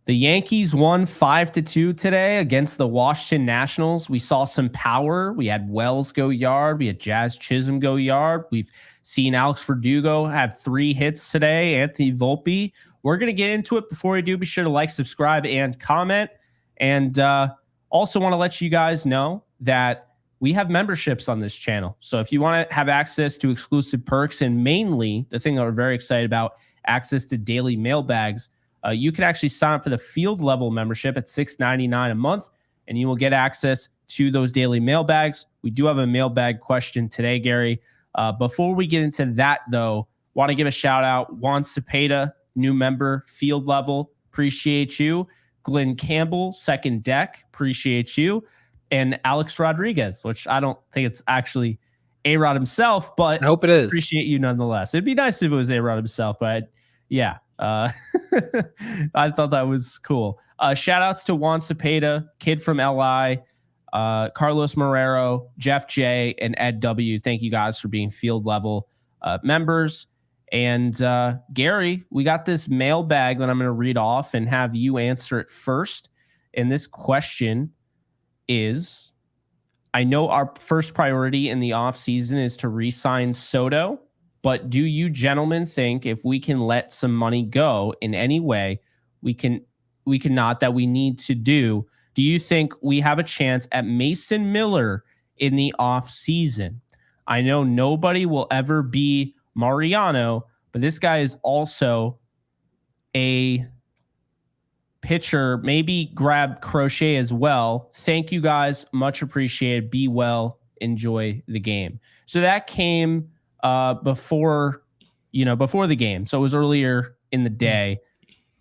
The Yankees won 5-2 today against the Washington Nationals. We saw some power. We had Wells go yard. We had Jazz Chisholm go yard. We've seen Alex Verdugo have 3 hits today. Anthony Volpe. We're going to get into it. Before we do, be sure to like, subscribe, and comment. And also want to let you guys know that we have memberships on this channel. So if you want to have access to exclusive perks, and mainly the thing that we're very excited about, access to daily mailbags, you can actually sign up for the field level membership at $6.99 a month, and you will get access to those daily mailbags. We do have a mailbag question today, Gary. Before we get into that, though, want to give a shout out. Juan Cepeda, new member, field level. Appreciate you. Glenn Campbell, second deck. Appreciate you. And Alex Rodriguez, which I don't think it's actually A-Rod himself, but I hope it is. Appreciate you nonetheless. It'd be nice if it was A-Rod himself, but yeah. I thought that was cool. Shout outs to Juan Cepeda, Kid from LI, Carlos Marrero, Jeff J, and Ed W. Thank you guys for being field level members. And Gary, we got this mailbag that I'm going to read off and have you answer it first. And this question is, I know our first priority in the offseason is to re-sign Soto, but do you gentlemen think if we can let some money go in any way, we cannot, that we need to do? Do you think we have a chance at Mason Miller in the offseason? I know nobody will ever be Mariano, but this guy is also a pitcher. Maybe grab Crochet as well. Thank you guys. Much appreciated. Be well. Enjoy the game. So that came before the game. So it was earlier in the day.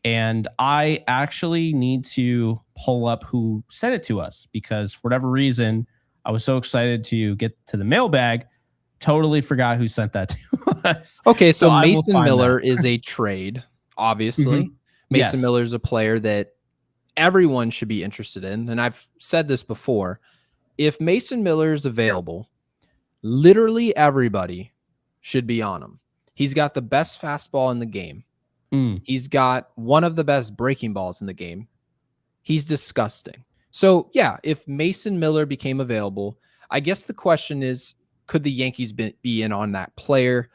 And I actually need to pull up who sent it to us, because for whatever reason, I was so excited to get to the mailbag, totally forgot who sent that to us. Okay, so Mason Miller is a trade, obviously. Mm-hmm. Mason Miller is a player that everyone should be interested in. And I've said this before. If Mason Miller is available, literally everybody should be on him. He's got the best fastball in the game. He's got one of the best breaking balls in the game. He's disgusting. So, yeah, if Mason Miller became available, I guess the question is, could the Yankees be in on that player?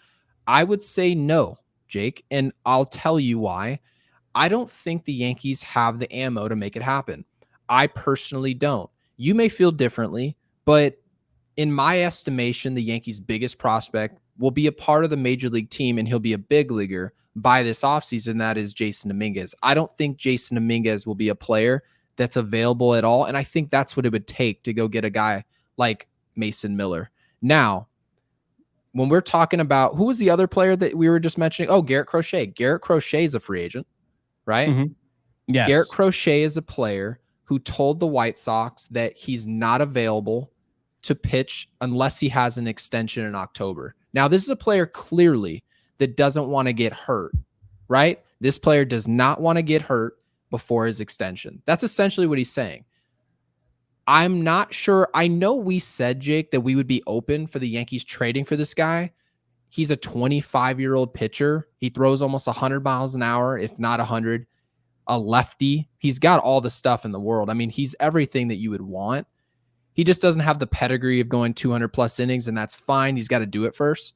I would say no, Jake, and I'll tell you why. I don't think the Yankees have the ammo to make it happen. I personally don't. You may feel differently, but in my estimation, the Yankees' biggest prospect will be a part of the major league team, and he'll be a big leaguer by this offseason. That is Jason Dominguez. I don't think Jason Dominguez will be a player that's available at all, and I think that's what it would take to go get a guy like Mason Miller. Now, when we're talking about who was the other player that we were just mentioning? Oh, Garrett Crochet. Garrett Crochet is a free agent, right? Mm-hmm. Yes. Garrett Crochet is a player who told the White Sox that he's not available to pitch unless he has an extension in October. Now, this is a player clearly that doesn't want to get hurt, right? This player does not want to get hurt before his extension. That's essentially what he's saying. I'm not sure. I know we said, Jake, that we would be open for the Yankees trading for this guy. He's a 25-year-old pitcher. He throws almost 100 miles an hour, if not 100. A lefty. He's got all the stuff in the world. I mean, he's everything that you would want. He just doesn't have the pedigree of going 200-plus innings, and that's fine. He's got to do it first.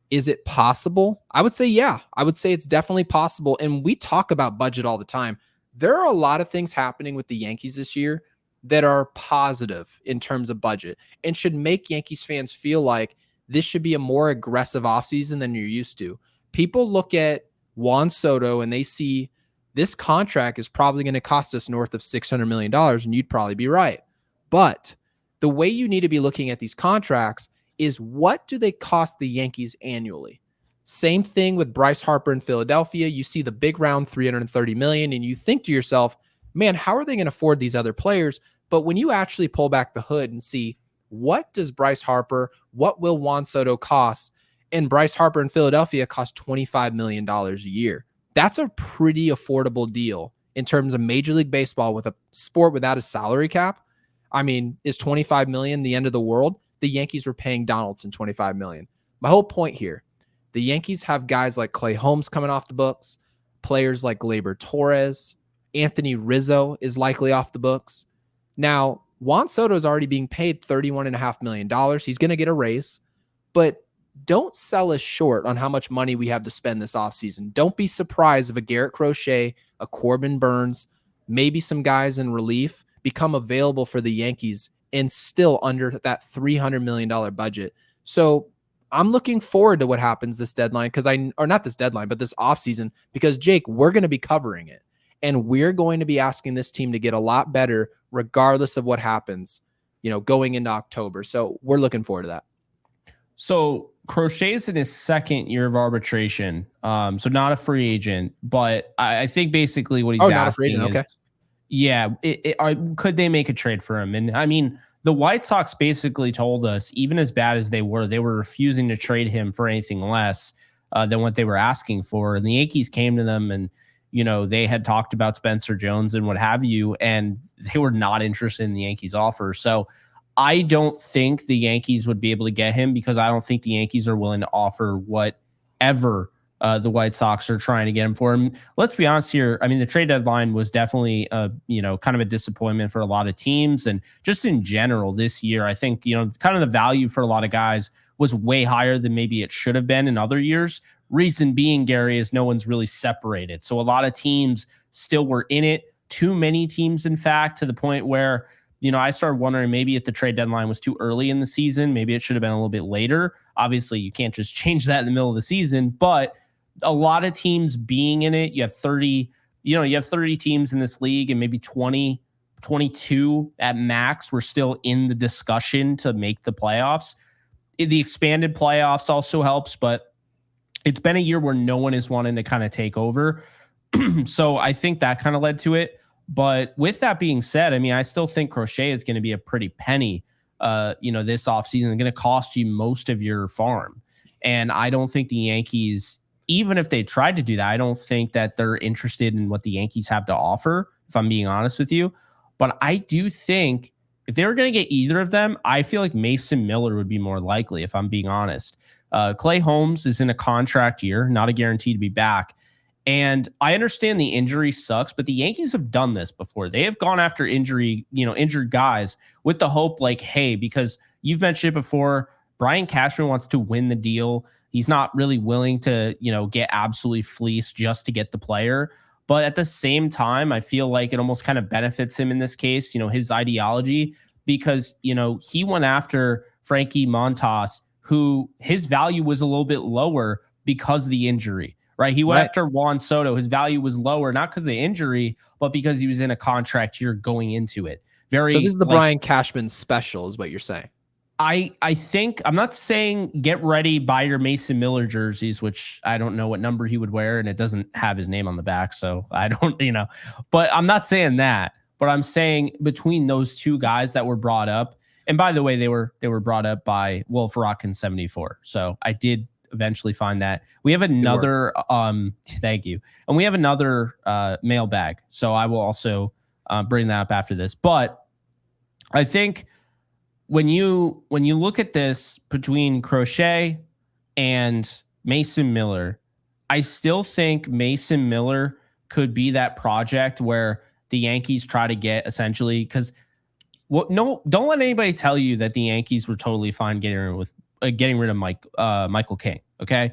Is it possible? I would say, yeah. I would say it's definitely possible. And we talk about budget all the time. There are a lot of things happening with the Yankees this year that are positive in terms of budget and should make Yankees fans feel like this should be a more aggressive offseason than you're used to. People look at Juan Soto and they see this contract is probably going to cost us north of $600 million, and you'd probably be right. But the way you need to be looking at these contracts is, what do they cost the Yankees annually? Same thing with Bryce Harper in Philadelphia. You see the big round, $330 million, and you think to yourself, man, how are they going to afford these other players? But when you actually pull back the hood and see, what does Bryce Harper, what will Juan Soto cost? And Bryce Harper in Philadelphia cost $25 million a year. That's a pretty affordable deal in terms of Major League Baseball with a sport without a salary cap. I mean, is $25 million the end of the world? The Yankees were paying Donaldson $25 million. My whole point here, the Yankees have guys like Clay Holmes coming off the books, players like Gleyber Torres, Anthony Rizzo is likely off the books. Now, Juan Soto is already being paid $31.5 million. He's going to get a raise, but don't sell us short on how much money we have to spend this offseason. Don't be surprised if a Garrett Crochet, a Corbin Burns, maybe some guys in relief become available for the Yankees and still under that $300 million budget. So I'm looking forward to what happens this deadline or not this deadline, but this offseason, because Jake, we're going to be covering it. And we're going to be asking this team to get a lot better regardless of what happens, going into October. So we're looking forward to that. So Crochet's in his second year of arbitration. So not a free agent, but I think basically what he's asking not a free agent. is, okay. Yeah, could they make a trade for him? And I mean, the White Sox basically told us, even as bad as they were refusing to trade him for anything less than what they were asking for. And the Yankees came to them and, they had talked about Spencer Jones and what have you, and they were not interested in the Yankees offer. So I don't think the Yankees would be able to get him, because I don't think the Yankees are willing to offer whatever the White Sox are trying to get him for. And let's be honest here. I mean, the trade deadline was definitely, kind of a disappointment for a lot of teams. And just in general this year, I think, kind of the value for a lot of guys was way higher than maybe it should have been in other years. Reason being, Gary, is no one's really separated. So a lot of teams still were in it. Too many teams, in fact, to the point where, I started wondering maybe if the trade deadline was too early in the season, maybe it should have been a little bit later. Obviously, you can't just change that in the middle of the season, but a lot of teams being in it, you have 30 teams in this league, and maybe 20, 22 at max were still in the discussion to make the playoffs. The expanded playoffs also helps, but it's been a year where no one is wanting to kind of take over. So I think that kind of led to it. But with that being said, I mean, I still think Crochet is going to be a pretty penny, this offseason. It's going to cost you most of your farm. And I don't think the Yankees, even if they tried to do that, I don't think that they're interested in what the Yankees have to offer, if I'm being honest with you. But I do think if they were going to get either of them, I feel like Mason Miller would be more likely, if I'm being honest. Clay Holmes is in a contract year, not a guarantee to be back. And I understand the injury sucks, but the Yankees have done this before. They have gone after injured guys with the hope like, hey, because you've mentioned it before, Brian Cashman wants to win the deal. He's not really willing to, get absolutely fleeced just to get the player. But at the same time, I feel like it almost kind of benefits him in this case, his ideology, because, he went after Frankie Montas, who his value was a little bit lower because of the injury, right? He went after Juan Soto. His value was lower, not because of the injury, but because he was in a contract year going into it. So this is the Brian Cashman special is what you're saying. I think, I'm not saying get ready, buy your Mason Miller jerseys, which I don't know what number he would wear, and it doesn't have his name on the back. So I don't, but I'm not saying that, but I'm saying between those two guys that were brought up, and by the way, they were brought up by Wolf Rockin 74. So I did eventually find that. We have another, thank you. And we have another mailbag. So I will also bring that up after this. But I think when you look at this between Crochet and Mason Miller, I still think Mason Miller could be that project where the Yankees try to get essentially, because don't let anybody tell you that the Yankees were totally fine getting rid of Michael King. Okay.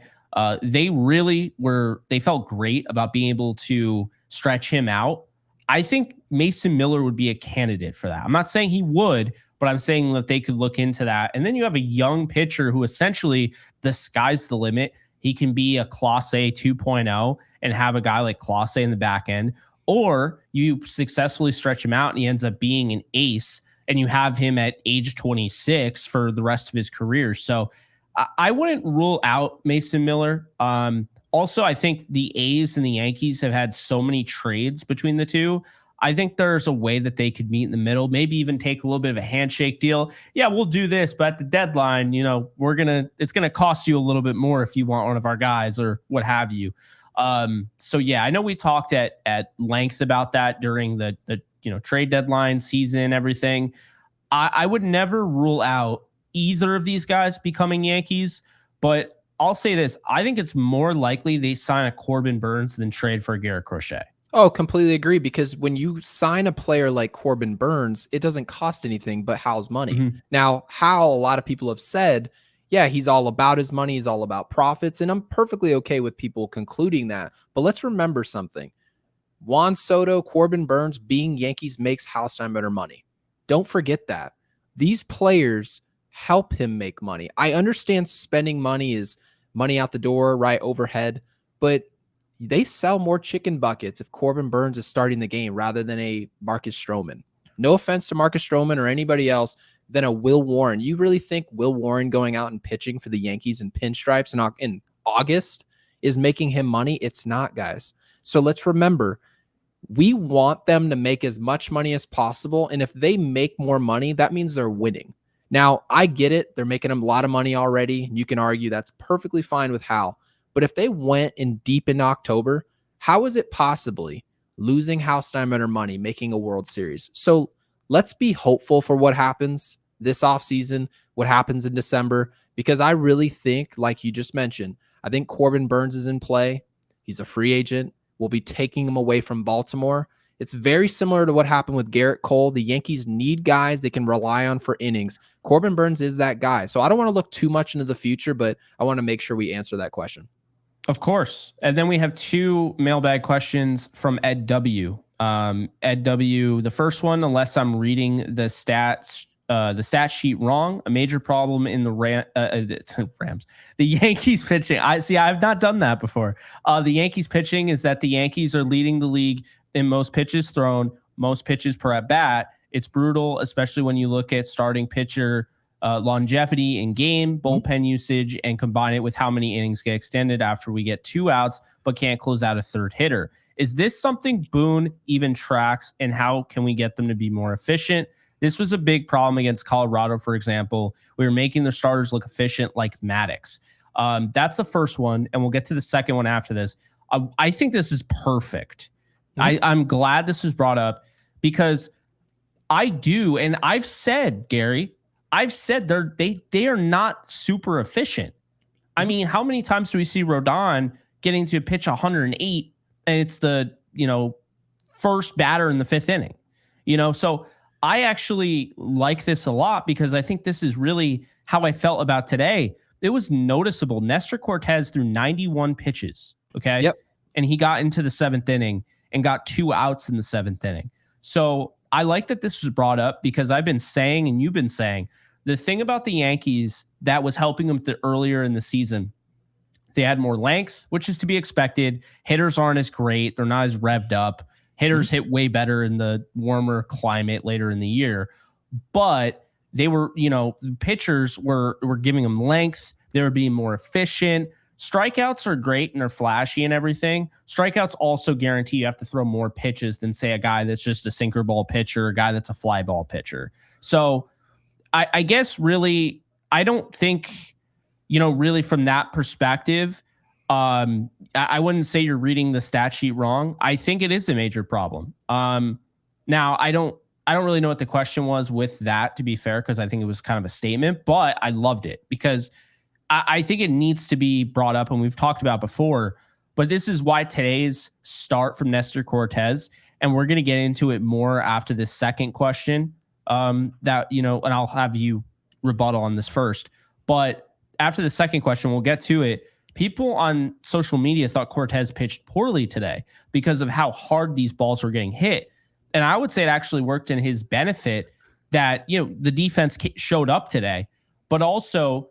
They really were, they felt great about being able to stretch him out. I think Mason Miller would be a candidate for that. I'm not saying he would, but I'm saying that they could look into that. And then you have a young pitcher who essentially the sky's the limit. He can be a Clase 2.0 and have a guy like Clase in the back end, or you successfully stretch him out and he ends up being an ace and you have him at age 26 for the rest of his career. So I wouldn't rule out Mason Miller. Also, I think the A's and the Yankees have had so many trades between the two. I think there's a way that they could meet in the middle, maybe even take a little bit of a handshake deal. Yeah, we'll do this, but at the deadline, it's going to cost you a little bit more if you want one of our guys or what have you. So yeah, I know we talked at length about that during the trade deadline season, everything. I would never rule out either of these guys becoming Yankees, but I'll say this. I think it's more likely they sign a Corbin Burns than trade for a Garrett Crochet. Oh, completely agree. Because when you sign a player like Corbin Burnes, it doesn't cost anything but Hal's money. Mhm. Now, Hal, a lot of people have said, yeah, he's all about his money. He's all about profits. And I'm perfectly okay with people concluding that. But let's remember something. Juan Soto, Corbin Burnes, being Yankees makes Hal Steinbrenner money. Don't forget that. These players help him make money. I understand spending money is money out the door, right, overhead, but they sell more chicken buckets if Corbin Burnes is starting the game rather than a Marcus Stroman. No offense to Marcus Stroman or anybody else, than a Will Warren. You really think Will Warren going out and pitching for the Yankees in pinstripes in August is making him money? It's not, guys. So let's remember, we want them to make as much money as possible. And if they make more money, that means they're winning. Now, I get it. They're making a lot of money already. You can argue that's perfectly fine with Hal. But if they went in deep in October, how is it possibly losing Hal Steinbrenner money, making a World Series? So let's be hopeful for what happens this offseason, what happens in December, because I really think, like you just mentioned, I think Corbin Burnes is in play. He's a free agent. We'll be taking him away from Baltimore. It's very similar to what happened with Garrett Cole. The Yankees need guys they can rely on for innings. Corbin Burnes is that guy. So I don't want to look too much into the future, but I want to make sure we answer that question. Of course. And then we have two mailbag questions from Ed W. Ed W, the first one, unless I'm reading the stat sheet wrong, a major problem in the Rams. The Yankees pitching. I've not done that before. The Yankees pitching is that the Yankees are leading the league in most pitches thrown, most pitches per at bat. It's brutal, especially when you look at starting pitcher longevity in game, bullpen usage, and combine it with how many innings get extended after we get 2 outs, but can't close out a third hitter. Is this something Boone even tracks, and how can we get them to be more efficient? This was a big problem against Colorado, for example. We were making their starters look efficient like Maddox. That's the first one, and we'll get to the second one after this. I think this is perfect. I'm glad this was brought up because I do, and I've said, Gary, they are not super efficient. I mean, how many times do we see Rodon getting to pitch 108 and it's the, first batter in the 5th inning? So I actually like this a lot because I think this is really how I felt about today. It was noticeable. Nestor Cortes threw 91 pitches. Okay. Yep. And he got into the 7th inning and got 2 outs in the 7th inning. So I like that this was brought up because I've been saying, and you've been saying, the thing about the Yankees that was helping them earlier in the season, they had more length, which is to be expected. Hitters aren't as great. They're not as revved up. Hitters hit way better in the warmer climate later in the year. But they were, pitchers were giving them length. They were being more efficient. Strikeouts are great and they're flashy and everything. Strikeouts also guarantee you have to throw more pitches than, say, a guy that's just a sinker ball pitcher, a guy that's a fly ball pitcher. So I guess really, I don't think, really from that perspective, I wouldn't say you're reading the stat sheet wrong. I think it is a major problem. Now I don't really know what the question was with that, to be fair, because I think it was kind of a statement, but I loved it because I think it needs to be brought up, and we've talked about before, but this is why today's start from Nestor Cortes, and we're going to get into it more after this second question, and I'll have you rebuttal on this first. But after the second question, we'll get to it. People on social media thought Cortes pitched poorly today because of how hard these balls were getting hit. And I would say it actually worked in his benefit that, the defense showed up today, but also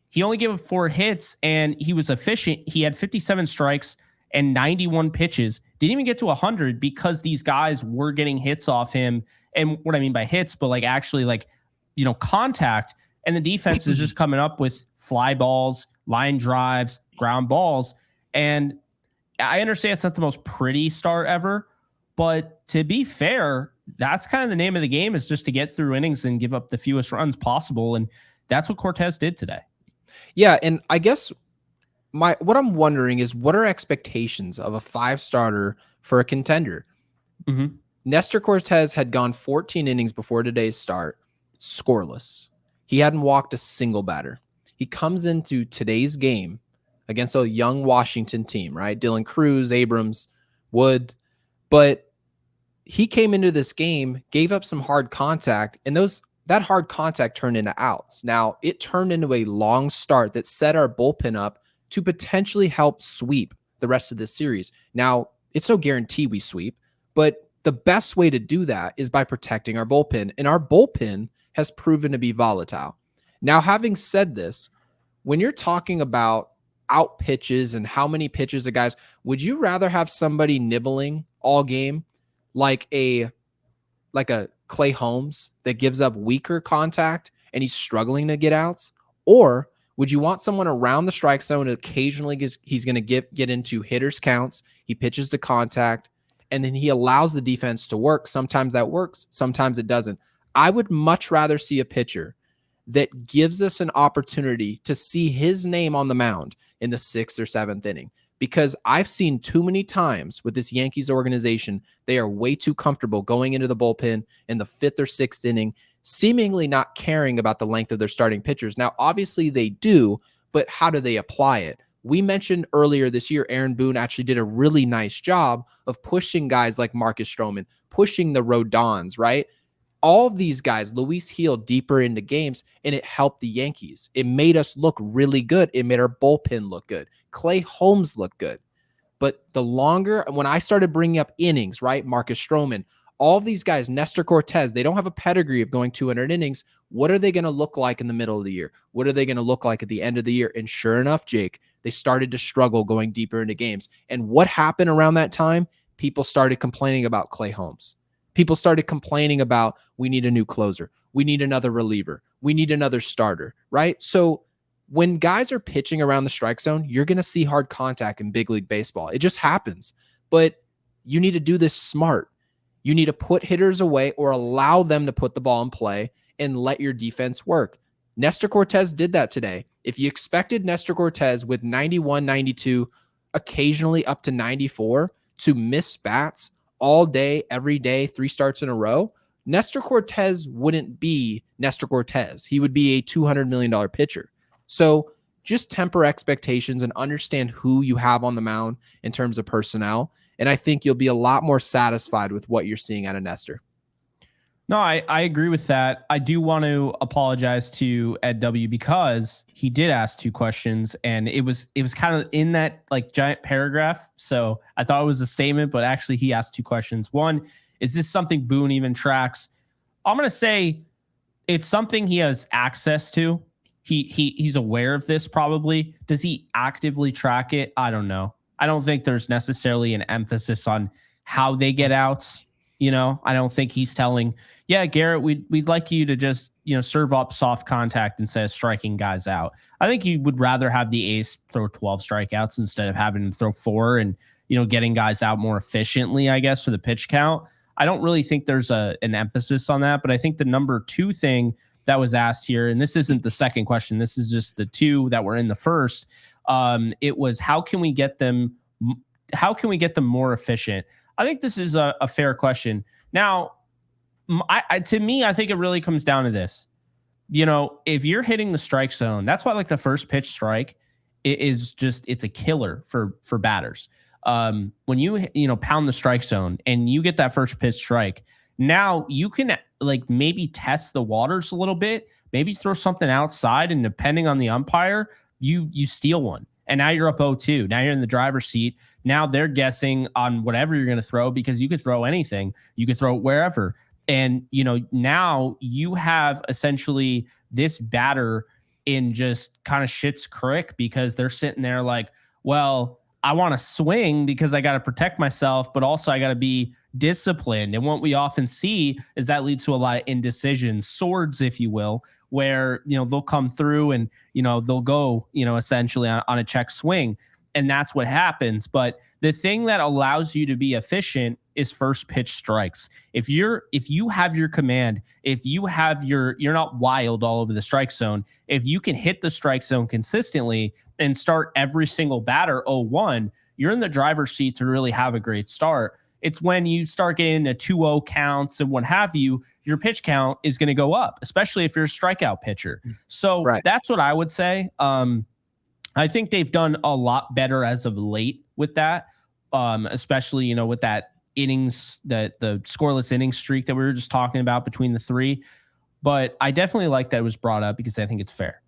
he only gave up 4 hits and he was efficient. He had 57 strikes and 91 pitches. Didn't even get to 100 because these guys were getting hits off him. And what I mean by hits, but actually contact. And the defense is just coming up with fly balls, line drives, ground balls. And I understand it's not the most pretty start ever, but to be fair, that's kind of the name of the game, is just to get through innings and give up the fewest runs possible. And that's what Cortes did today. Yeah, and I guess what I'm wondering is, what are expectations of a 5-starter for a contender? Mm-hmm. Nestor Cortes had gone 14 innings before today's start, scoreless. He hadn't walked a single batter. He comes into today's game against a young Washington team, right? Dylan Cruz, Abrams, Wood. But he came into this game, gave up some hard contact, and that hard contact turned into outs. Now, it turned into a long start that set our bullpen up to potentially help sweep the rest of this series. Now, it's no guarantee we sweep, but the best way to do that is by protecting our bullpen, and our bullpen has proven to be volatile. Now, having said this, when you're talking about out pitches and how many pitches of guys, would you rather have somebody nibbling all game like a Clay Holmes that gives up weaker contact and he's struggling to get outs? Or would you want someone around the strike zone and occasionally he's going to get into hitters counts, he pitches to contact, and then he allows the defense to work? Sometimes that works, sometimes it doesn't. I would much rather see a pitcher that gives us an opportunity to see his name on the mound in the 6th or 7th inning. Because I've seen too many times with this Yankees organization, they are way too comfortable going into the bullpen in the 5th or 6th inning, seemingly not caring about the length of their starting pitchers. Now, obviously they do, but how do they apply it? We mentioned earlier this year, Aaron Boone actually did a really nice job of pushing guys like Marcus Stroman, pushing the Rodons, right? All of these guys, Luis Gil, deeper into games, and it helped the Yankees. It made us look really good. It made our bullpen look good. Clay Holmes looked good. But the longer, when I started bringing up innings, right, Marcus Stroman, all of these guys, Nestor Cortes, they don't have a pedigree of going 200 innings. What are they going to look like in the middle of the year? What are they going to look like at the end of the year? And sure enough, Jake, they started to struggle going deeper into games. And what happened around that time? People started complaining about Clay Holmes. People started complaining about, we need a new closer. We need another reliever. We need another starter, right? So when guys are pitching around the strike zone, you're going to see hard contact in big league baseball. It just happens. But you need to do this smart. You need to put hitters away or allow them to put the ball in play and let your defense work. Nestor Cortes did that today. If you expected Nestor Cortes with 91, 92, occasionally up to 94 to miss bats all day, every day, 3 starts in a row, Nestor Cortes wouldn't be Nestor Cortes. He would be a $200 million pitcher. So just temper expectations and understand who you have on the mound in terms of personnel. And I think you'll be a lot more satisfied with what you're seeing out of Nestor. No, I agree with that. I do want to apologize to Ed W because he did ask 2 questions and it was kind of in that like giant paragraph. So I thought it was a statement, but actually he asked 2 questions. One, is this something Boone even tracks? I'm going to say it's something he has access to. He's aware of this probably. Does he actively track it? I don't know. I don't think there's necessarily an emphasis on how they get outs. You know, I don't think he's telling, yeah, Garrett, we'd like you to just, serve up soft contact instead of striking guys out. I think you would rather have the ace throw 12 strikeouts instead of having to throw 4 and, getting guys out more efficiently, I guess, for the pitch count. I don't really think there's an emphasis on that, but I think the number 2 thing that was asked here, and this isn't the second question, this is just the 2 that were in the first. It was how can we get them more efficient? I think this is a fair question. Now, to me, I think it really comes down to this. If you're hitting the strike zone, that's why like the first pitch strike it's a killer for batters. When you pound the strike zone and you get that first pitch strike, now you can like maybe test the waters a little bit, maybe throw something outside, and depending on the umpire, you steal one. And now you're up 0-2. Now you're in the driver's seat. Now they're guessing on whatever you're going to throw because you could throw anything. You could throw it wherever. And, now you have essentially this batter in just kind of shit's creek because they're sitting there like, well, I want to swing because I got to protect myself, but also I got to be disciplined. And what we often see is that leads to a lot of indecision, swords, if you will, where, they'll come through and, they'll go, essentially on a check swing. And that's what happens. But the thing that allows you to be efficient is first pitch strikes. If you have your command, if you have you're not wild all over the strike zone, if you can hit the strike zone consistently and start every single batter 0-1, you're in the driver's seat to really have a great start. It's when you start getting a 2-0 counts and what have you, your pitch count is going to go up, especially if you're a strikeout pitcher. So That's what I would say. I think they've done a lot better as of late with that, especially, with that innings, the scoreless innings streak that we were just talking about between the three. But I definitely like that it was brought up because I think it's fair.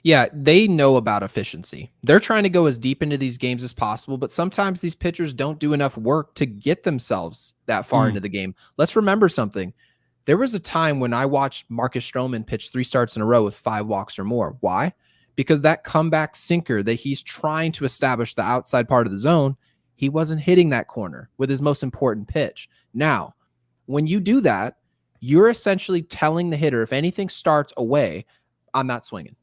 Yeah, they know about efficiency. They're trying to go as deep into these games as possible, but sometimes these pitchers don't do enough work to get themselves that far into the game. Let's remember something. There was a time when I watched Marcus Stroman pitch 3 starts in a row with 5 walks or more. Why? Because that comeback sinker that he's trying to establish the outside part of the zone, he wasn't hitting that corner with his most important pitch. Now, when you do that, you're essentially telling the hitter, if anything starts away, I'm not swinging.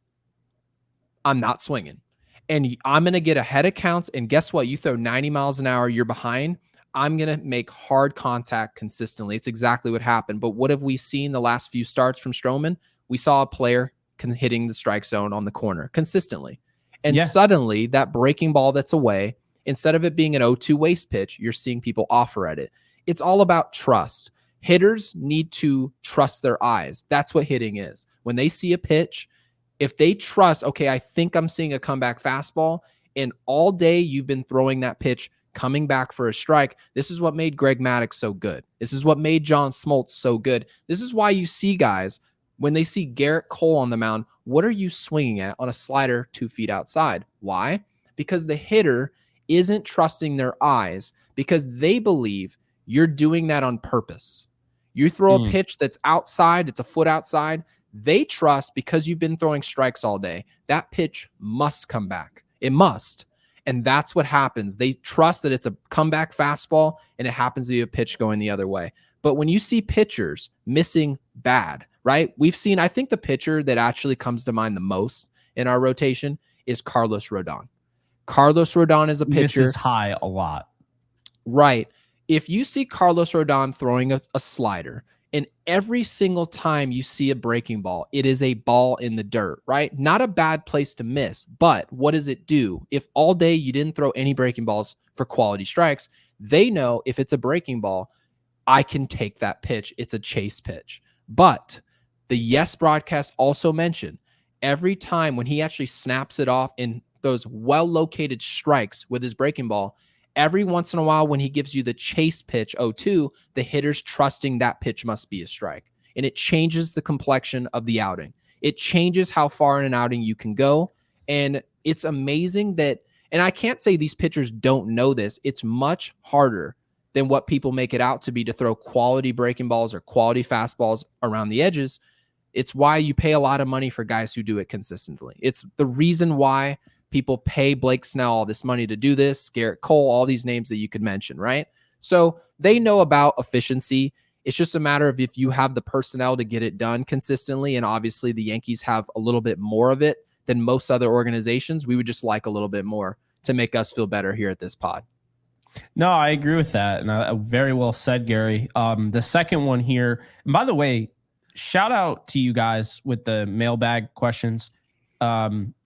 I'm not swinging. And I'm going to get ahead of counts. And guess what? You throw 90 miles an hour, you're behind. I'm going to make hard contact consistently. It's exactly what happened. But what have we seen the last few starts from Stroman? We saw a player hitting the strike zone on the corner consistently. And suddenly that breaking ball that's away, instead of it being an 0-2 waste pitch, you're seeing people offer at it. It's all about trust. Hitters need to trust their eyes. That's what hitting is. When they see a pitch, if they trust, okay, I think I'm seeing a comeback fastball, and all day you've been throwing that pitch coming back for a strike. This is what made Greg Maddux so good. This is what made John Smoltz so good. This is why you see guys, when they see Garrett Cole on the mound, what are you swinging at on a slider 2 feet outside? Why? Because the hitter isn't trusting their eyes because they believe you're doing that on purpose. You throw a pitch that's outside, it's a foot outside. They trust because you've been throwing strikes all day. That pitch must come back. It must. And that's what happens. They trust that it's a comeback fastball and it happens to be a pitch going the other way. But when you see pitchers missing bad, right? We've seen, I think the pitcher that actually comes to mind the most in our rotation is Carlos Rodon. Carlos Rodon is a pitcher. Misses high a lot. Right. If you see Carlos Rodon throwing a slider, and every single time you see a breaking ball, it is a ball in the dirt, right? Not a bad place to miss, but what does it do? If all day you didn't throw any breaking balls for quality strikes, they know if it's a breaking ball, I can take that pitch. It's a chase pitch. But the Yes broadcast also mentioned every time when he actually snaps it off in those well-located strikes with his breaking ball, every once in a while, when he gives you the chase pitch 0-2, the hitter's trusting that pitch must be a strike. And it changes the complexion of the outing. It changes how far in an outing you can go. And it's amazing that, and I can't say these pitchers don't know this. It's much harder than what people make it out to be to throw quality breaking balls or quality fastballs around the edges. It's why you pay a lot of money for guys who do it consistently. It's the reason why people pay Blake Snell all this money to do this, Garrett Cole, all these names that you could mention, right? So they know about efficiency. It's just a matter of if you have the personnel to get it done consistently, and obviously the Yankees have a little bit more of it than most other organizations. We would just like a little bit more to make us feel better here at this pod. No, I agree with that. And very well said, Gary. The second one here, and by the way, shout out to you guys with the mailbag questions.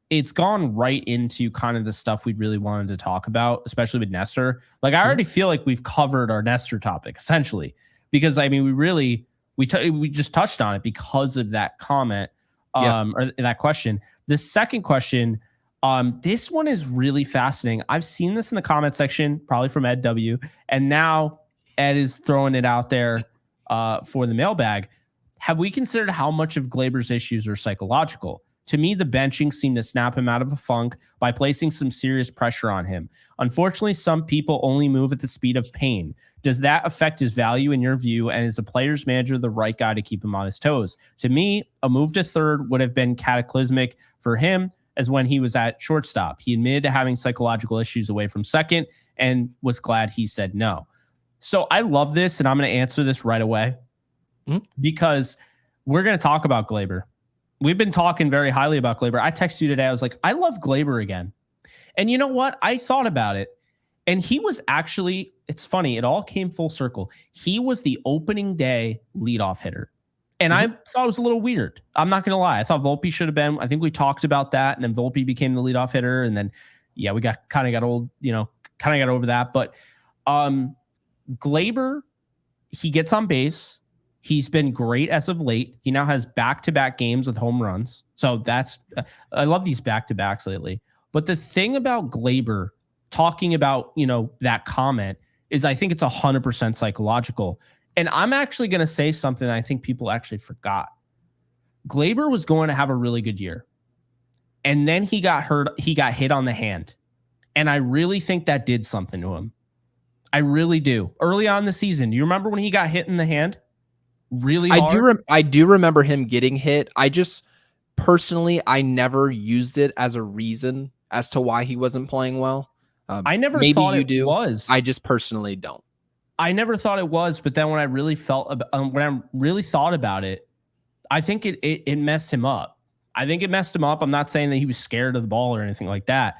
It's gone right into kind of the stuff we really wanted to talk about, especially with Nestor. Like, I already feel like we've covered our Nestor topic essentially, because I mean, we just touched on it because of that comment, or that question. The second question, this one is really fascinating. I've seen this in the comment section, probably from Ed W, and now Ed is throwing it out there for the mailbag. Have we considered how much of Gleyber's issues are psychological? To me, the benching seemed to snap him out of a funk by placing some serious pressure on him. Unfortunately, some people only move at the speed of pain. Does that affect his value in your view? And is the player's manager the right guy to keep him on his toes? To me, a move to third would have been cataclysmic for him, as when he was at shortstop. He admitted to having psychological issues away from second and was glad he said no. So I love this, and I'm going to answer this right away because we're going to talk about Gleyber. We've been talking very highly about Gleyber. I texted you today. I was like, I love Gleyber again. And you know what? I thought about it. And he was actually, it's funny, it all came full circle. He was the opening day leadoff hitter. And I thought it was a little weird. I'm not going to lie. I thought Volpe should have been. I think we talked about that. And then Volpe became the leadoff hitter. And then, we got old, kind of got over that. But Gleyber, he gets on base. He's been great as of late. He now has back-to-back games with home runs. So that's, I love these back-to-backs lately. But the thing about Gleyber, talking about, that comment, is I think it's 100% psychological. And I'm actually going to say something that I think people actually forgot. Gleyber was going to have a really good year. And then he got hurt. He got hit on the hand. And I really think that did something to him. I really do. Early on in the season, do you remember when he got hit in the hand? Really hard? I do remember him getting hit. I just personally, I never used it as a reason as to why he wasn't playing well. I never maybe thought you it do. was. I just personally don't. I never thought it was, but then when I really thought about it, I think it messed him up. I think it messed him up. I'm not saying that he was scared of the ball or anything like that,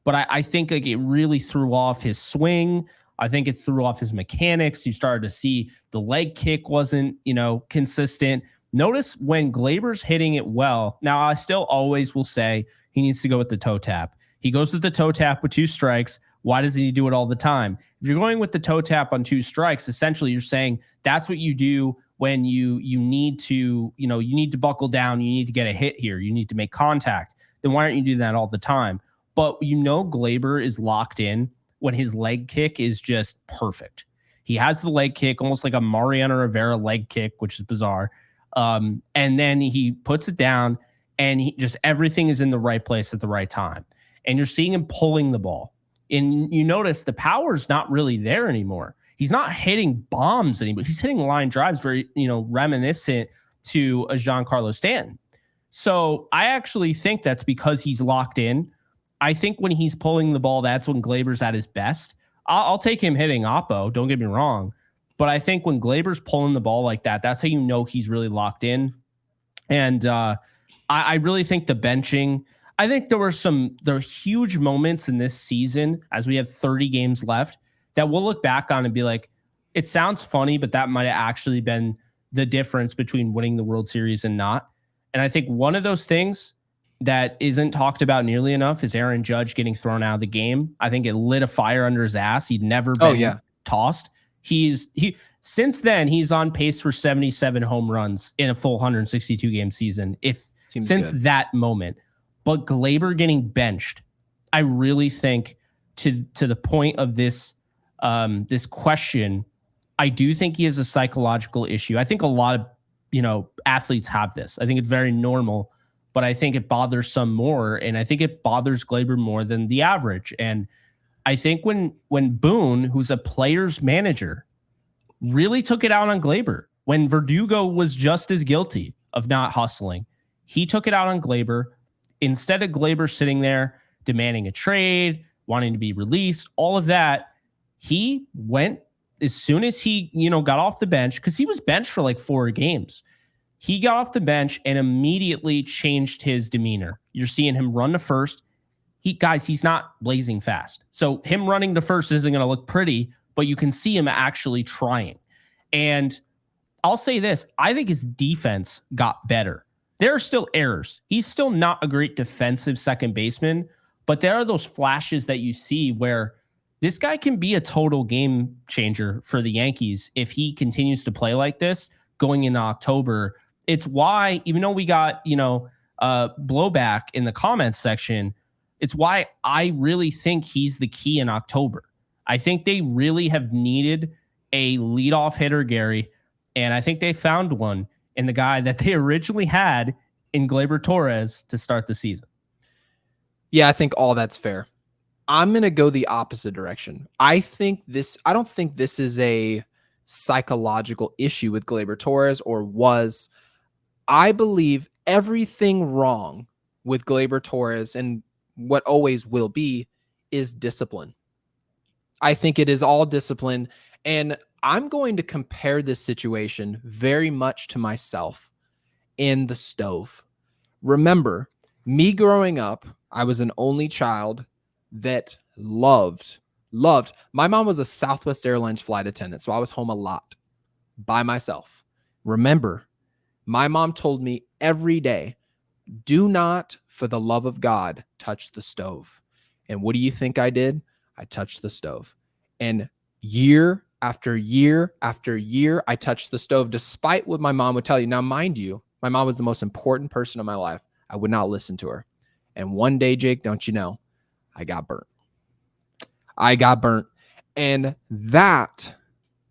but I think like it really threw off his swing. I think it threw off his mechanics. You started to see the leg kick wasn't, consistent. Notice when Gleyber's hitting it well. Now, I still always will say he needs to go with the toe tap. He goes with the toe tap with 2 strikes. Why doesn't he do it all the time? If you're going with the toe tap on 2 strikes, essentially you're saying that's what you do when you need to, you need to buckle down. You need to get a hit here. You need to make contact. Then why aren't you doing that all the time? But Gleyber is locked in when his leg kick is just perfect. He has the leg kick, almost like a Mariano Rivera leg kick, which is bizarre. And then he puts it down and everything is in the right place at the right time. And you're seeing him pulling the ball. And you notice the power's not really there anymore. He's not hitting bombs anymore. He's hitting line drives very, reminiscent to a Giancarlo Stanton. So I actually think that's because he's locked in. I think when he's pulling the ball, that's when Gleyber's at his best. I'll take him hitting Oppo, don't get me wrong. But I think when Gleyber's pulling the ball like that, that's how you know he's really locked in. And I really think the benching, I think there were huge moments in this season as we have 30 games left that we'll look back on and be like, it sounds funny, but that might have actually been the difference between winning the World Series and not. And I think one of those things that isn't talked about nearly enough is Aaron Judge getting thrown out of the game. I think it lit a fire under his ass. He'd never been tossed. Since then, he's on pace for 77 home runs in a full 162 game season. Since that moment. But Gleyber getting benched, I really think to the point of this this question, I do think he has a psychological issue. I think a lot of athletes have this. I think it's very normal, but I think it bothers some more, and I think it bothers Gleyber more than the average. And I think when Boone, who's a player's manager, really took it out on Gleyber, when Verdugo was just as guilty of not hustling, he took it out on Gleyber. Instead of Gleyber sitting there demanding a trade, wanting to be released, all of that, he went as soon as he, got off the bench, because he was benched for like 4 games. He got off the bench and immediately changed his demeanor. You're seeing him run to first. He's not blazing fast. So him running to first isn't going to look pretty, but you can see him actually trying. And I'll say this, I think his defense got better. There are still errors. He's still not a great defensive second baseman, but there are those flashes that you see where this guy can be a total game changer for the Yankees if he continues to play like this going into October. It's why, even though we got, blowback in the comments section, it's why I really think he's the key in October. I think they really have needed a leadoff hitter, Gary, and I think they found one in the guy that they originally had in Gleyber Torres to start the season. Yeah, I think all that's fair. I'm going to go the opposite direction. I don't think this is a psychological issue with Gleyber Torres or was. I believe everything wrong with Gleyber Torres and what always will be is discipline. I think it is all discipline. And I'm going to compare this situation very much to myself in the stove. Remember, me growing up, I was an only child that loved. My mom was a Southwest Airlines flight attendant, so I was home a lot by myself. Remember, my mom told me every day, do not, for the love of God, touch the stove. And what do you think I did? I touched the stove. And year after year after year, I touched the stove, despite what my mom would tell you. Now, mind you, my mom was the most important person in my life. I would not listen to her. And one day, Jake, don't you know, I got burnt. And that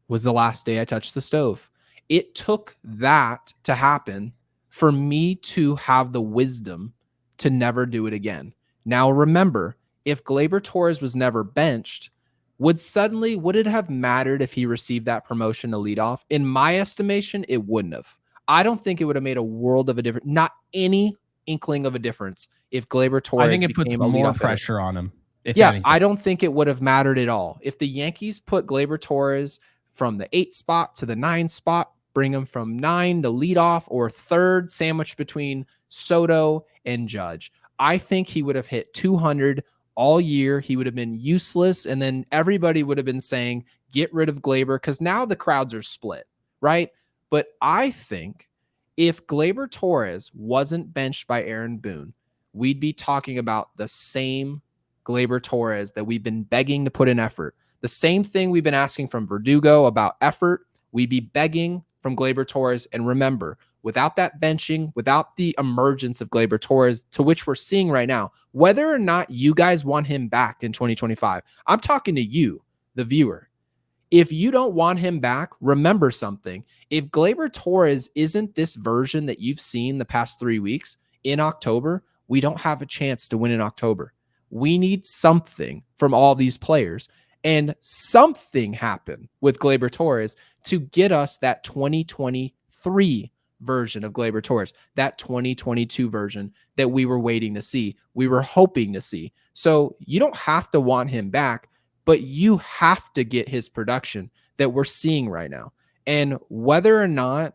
was the last day I touched the stove. It took that to happen for me to have the wisdom to never do it again. Now, remember, if Gleyber Torres was never benched, would it have mattered if he received that promotion to leadoff? In my estimation, it wouldn't have. I don't think it would have made a world of a difference, not any inkling of a difference, if Gleyber Torres I think it puts more pressure on him. Anything. I don't think it would have mattered at all. If the Yankees put Gleyber Torres from the 8 spot to the 9 spot, bring him from 9 to leadoff or third, sandwiched between Soto and Judge, I think he would have hit 200 all year. He would have been useless. And then everybody would have been saying, get rid of Gleyber, because now the crowds are split, right? But I think if Gleyber Torres wasn't benched by Aaron Boone, we'd be talking about the same Gleyber Torres that we've been begging to put in effort. The same thing we've been asking from Verdugo about effort, we'd be begging from Gleyber Torres. And remember, without that benching, without the emergence of Gleyber Torres, to which we're seeing right now, whether or not you guys want him back in 2025, I'm talking to you, the viewer. If you don't want him back, remember something. If Gleyber Torres isn't this version that you've seen the past 3 weeks in October, we don't have a chance to win in October. We need something from all these players, and something happened with Gleyber Torres to get us that 2023 version of Gleyber Torres, that 2022 version that we were waiting to see, we were hoping to see. So you don't have to want him back, but you have to get his production that we're seeing right now. And whether or not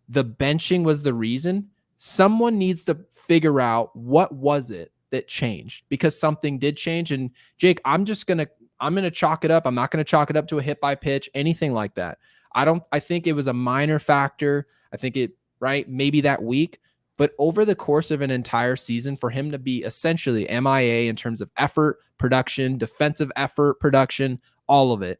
the benching was the reason, someone needs to figure out what was it that changed, because something did change. And Jake, I'm going to chalk it up. I'm not going to chalk it up to a hit by pitch, anything like that. I think it was a minor factor. I think maybe that week, but over the course of an entire season, for him to be essentially MIA in terms of effort, production, defensive effort, production, all of it.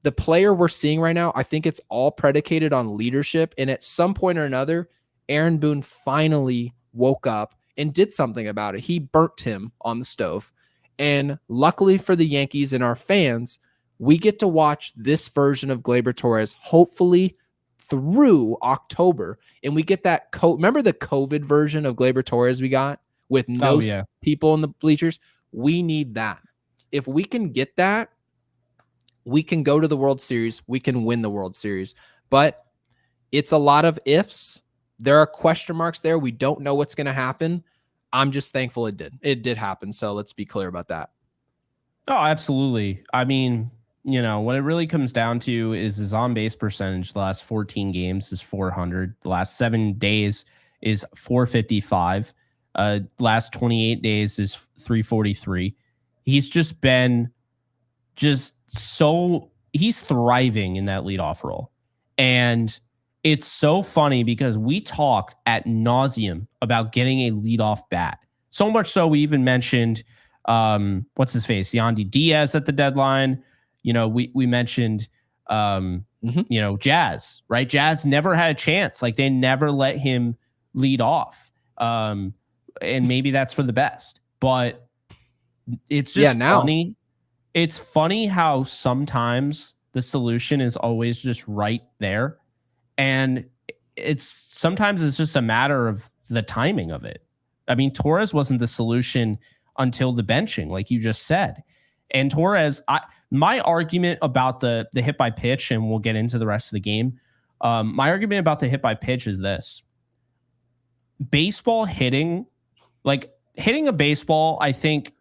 The player we're seeing right now, I think it's all predicated on leadership. And at some point or another, Aaron Boone finally woke up and did something about it. He burnt him on the stove. And luckily for the Yankees and our fans, we get to watch this version of Gleyber Torres, hopefully through October. And we get that remember the COVID version of Gleyber Torres we got with no people in the bleachers? We need that. If we can get that, we can go to the World Series. We can win the World Series. But it's a lot of ifs. There are question marks there. We don't know what's going to happen. I'm just thankful it did. It did happen. So let's be clear about that. Oh, absolutely. I mean, what it really comes down to is his on-base percentage. The last 14 games is 400. The last 7 days is 455. Last 28 days is 343. He's just been he's thriving in that leadoff role. And it's so funny because we talked ad nauseum about getting a leadoff bat. So much so we even mentioned, what's his face? Yandy Diaz at the deadline. We mentioned, Jazz, right? Jazz never had a chance. Like, they never let him lead off. And maybe that's for the best, but it's just funny. It's funny how sometimes the solution is always just right there. And sometimes it's just a matter of the timing of it. I mean, Torres wasn't the solution until the benching, like you just said. And Torres, my argument about the hit by pitch, and we'll get into the rest of the game. My argument about the hit by pitch is this: baseball hitting, like hitting a baseball, I think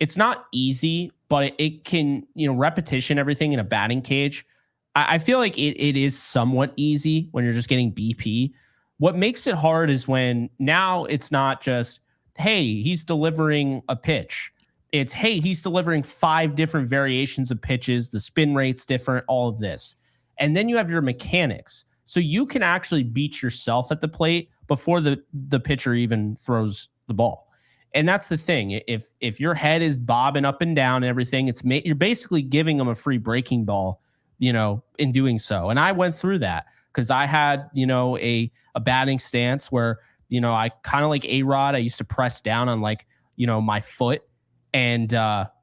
it's not easy, but it can, repetition, everything in a batting cage. I feel like it is somewhat easy when you're just getting BP. What makes it hard is when now it's not just, hey, he's delivering a pitch. It's, hey, he's delivering 5 different variations of pitches. The spin rate's different, all of this. And then you have your mechanics. So you can actually beat yourself at the plate before the pitcher even throws the ball. And that's the thing. If your head is bobbing up and down and everything, you're basically giving them a free breaking ball, in doing so. And I went through that because I had, a batting stance where, I kind of like A-Rod. I used to press down on my foot. And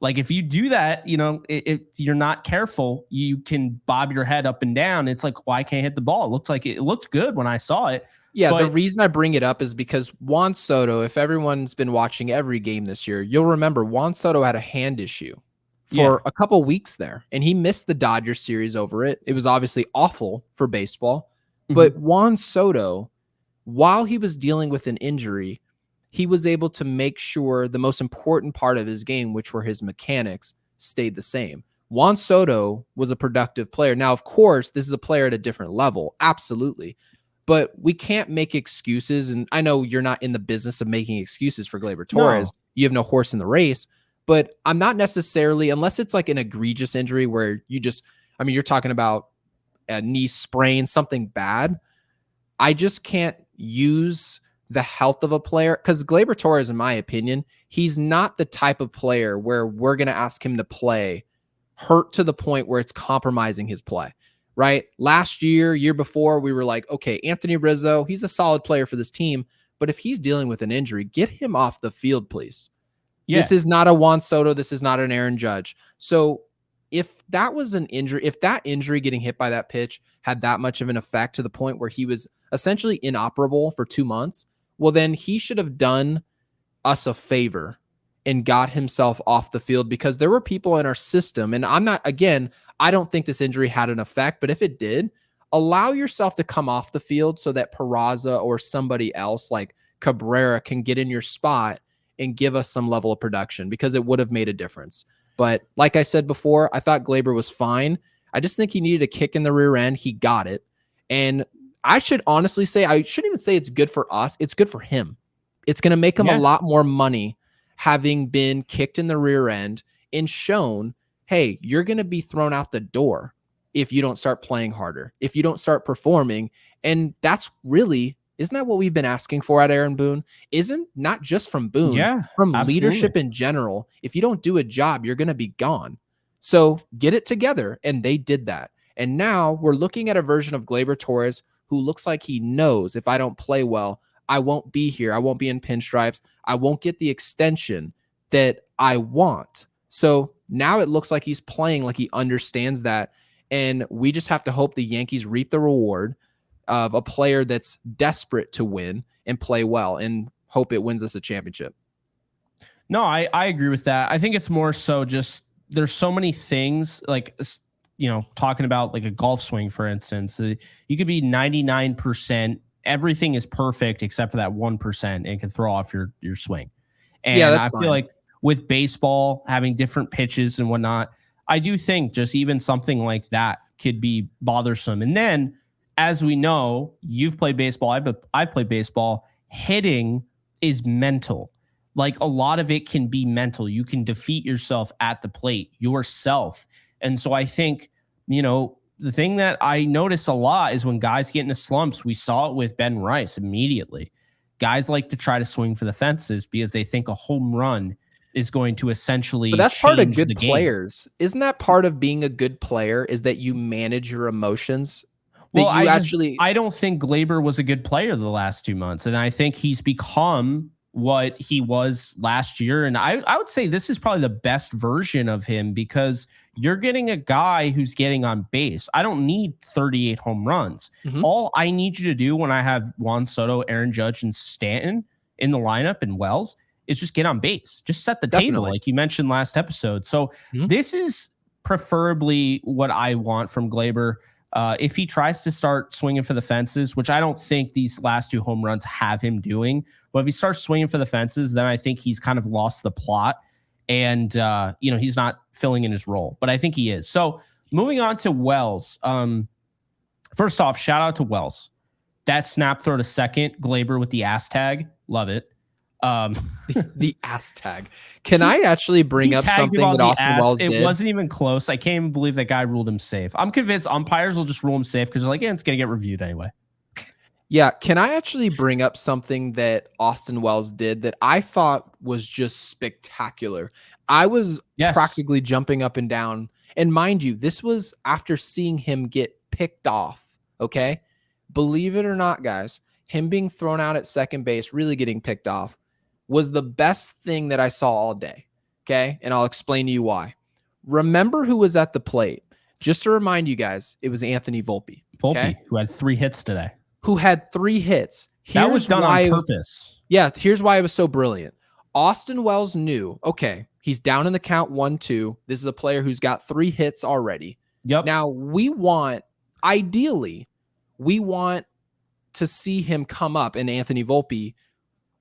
like if you do that, you know, if you're not careful, you can bob your head up and down. It's like, well, I can't hit the ball. It looked like it looked good when I saw it. Yeah, the But reason I bring it up is because Juan Soto, if everyone's been watching every game this year, you'll remember Juan Soto had a hand issue for a couple weeks there, and he missed the Dodgers series over it. It was obviously awful for baseball, but Juan Soto, while he was dealing with an injury, he was able to make sure the most important part of his game, which were his mechanics, stayed the same. Juan Soto was a productive player. Now, of course, this is a player at a different level. Absolutely. But we can't make excuses. And I know you're not in the business of making excuses for Gleyber Torres. No. You have no horse in the race. But I'm not necessarily, unless it's like an egregious injury where you just, I mean, you're talking about a knee sprain, something bad. I just can't use the health of a player, because Gleyber Torres, in my opinion, he's not the type of player where we're going to ask him to play hurt to the point where it's compromising his play, right? Last year before, we were like, okay, Anthony Rizzo, he's a solid player for this team, but if he's dealing with an injury, get him off the field, please. Yeah. This is not a Juan Soto. This is not an Aaron Judge. So if that was an injury, if that injury getting hit by that pitch had that much of an effect to the point where he was essentially inoperable for 2 months, well, then he should have done us a favor and got himself off the field, because there were people in our system. And I'm not, again, I don't think this injury had an effect, but if it did, allow yourself to come off the field so that Peraza or somebody else like Cabrera can get in your spot and give us some level of production, because it would have made a difference. But like I said before, I thought Gleyber was fine. I just think he needed a kick in the rear end. He got it. And I should honestly say, I shouldn't even say it's good for us. It's good for him. It's going to make him a lot more money having been kicked in the rear end and shown, hey, you're going to be thrown out the door if you don't start playing harder, if you don't start performing. And that's really, isn't that what we've been asking for at Aaron Boone? Isn't not just from Boone, from leadership in general. If you don't do a job, you're going to be gone. So get it together. And they did that. And now we're looking at a version of Gleyber Torres who looks like he knows, if I don't play well, I won't be here. I won't be in pinstripes. I won't get the extension that I want. So now it looks like he's playing like he understands that. And we just have to hope the Yankees reap the reward of a player that's desperate to win and play well, and hope it wins us a championship. No, I agree with that. I think it's more so just there's so many things, like, you know, talking about like a golf swing, for instance, you could be 99%. Everything is perfect except for that 1% and can throw off your swing. And yeah, I feel like with baseball having different pitches and whatnot, I do think just even something like that could be bothersome. And then, as we know, you've played baseball, I've played baseball, hitting is mental. Like, a lot of it can be mental. You can defeat yourself at the plate, yourself. And so I think, you know, the thing that I notice a lot is when guys get into slumps, we saw it with Ben Rice immediately. Guys like to try to swing for the fences because they think a home run is going to essentially change the game. But that's part of good players. Isn't that part of being a good player, is that you manage your emotions? Well, I don't think Gleyber was a good player the last 2 months. And I think he's become what he was last year. And I would say this is probably the best version of him, because you're getting a guy who's getting on base. I don't need 38 home runs. All I need you to do when I have Juan Soto, Aaron Judge, and Stanton in the lineup, and Wells, is just get on base. Just set the table, like you mentioned last episode. So this is preferably what I want from Gleyber. If he tries to start swinging for the fences, which I don't think these last 2 home runs have him doing, but if he starts swinging for the fences, then I think he's kind of lost the plot, and you know, he's not filling in his role. But I think he is. So moving on to Wells. First off, shout out to Wells. That snap throw to second, Gleyber with the ass tag, love it. The ass tag. Can I actually bring up something that Austin Wells did? It wasn't even close. I can't even believe that guy ruled him safe. I'm convinced umpires will just rule him safe because they're like, yeah, it's going to get reviewed anyway. Yeah. Can I actually bring up something that Austin Wells did that I thought was just spectacular? I was practically jumping up and down. And mind you, this was after seeing him get picked off. Okay. Believe it or not, guys, him being thrown out at second base, really getting picked off, was the best thing that I saw all day. Okay. And I'll explain to you why. Remember who was at the plate. Just to remind you guys, it was Anthony Volpe. Volpe, who had 3 hits today. Who had 3 hits. That was done on purpose. Here's why it was so brilliant. Austin Wells knew, okay, he's down in the count 1-2. This is a player who's got 3 hits already. Yep. Now, ideally, we want to see him come up in Anthony Volpe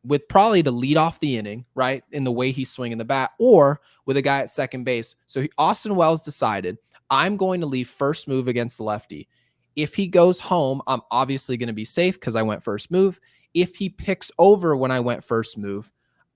with probably to lead off the inning, right, in the way he's swinging the bat, or with a guy at second base. So Austin Wells decided, I'm going to leave first move against the lefty. If he goes home, I'm obviously going to be safe because I went first move. If he picks over when I went first move,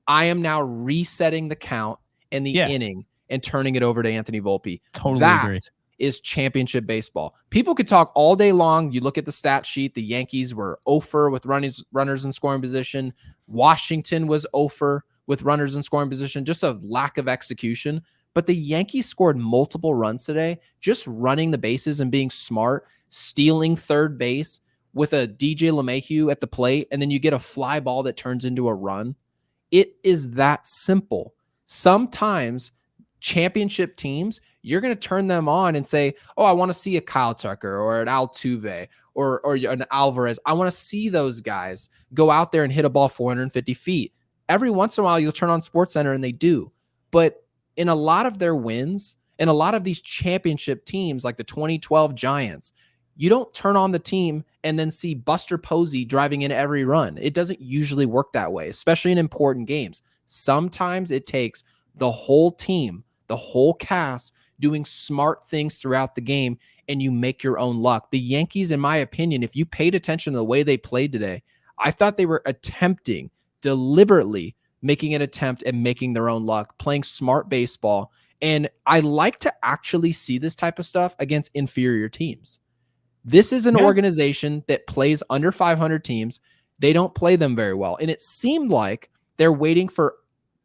I am now resetting the count and the inning and turning it over to Anthony Volpe. Totally agree. That is championship baseball. People could talk all day long. You look at the stat sheet. The Yankees were 0-for with runners in scoring position. Washington was 0-for with runners in scoring position. Just a lack of execution. But the Yankees scored multiple runs today, just running the bases and being smart, stealing third base with a DJ LeMahieu at the plate, and then you get a fly ball that turns into a run. It is that simple. Sometimes championship teams, you're going to turn them on and say, oh, I want to see a Kyle Tucker or an Altuve or an Alvarez. I want to see those guys go out there and hit a ball 450 feet. Every once in a while, you'll turn on SportsCenter and they do. But in a lot of their wins and a lot of these championship teams like the 2012 Giants, you don't turn on the team and then see Buster Posey driving in every run. It doesn't usually work that way, especially in important games. Sometimes it takes the whole team, the whole cast doing smart things throughout the game, and you make your own luck. The Yankees, in my opinion, if you paid attention to the way they played today, I thought they were deliberately making an attempt at making their own luck, playing smart baseball. And I like to actually see this type of stuff against inferior teams. This is an organization that plays under 500 teams. They don't play them very well. And it seemed like they're waiting for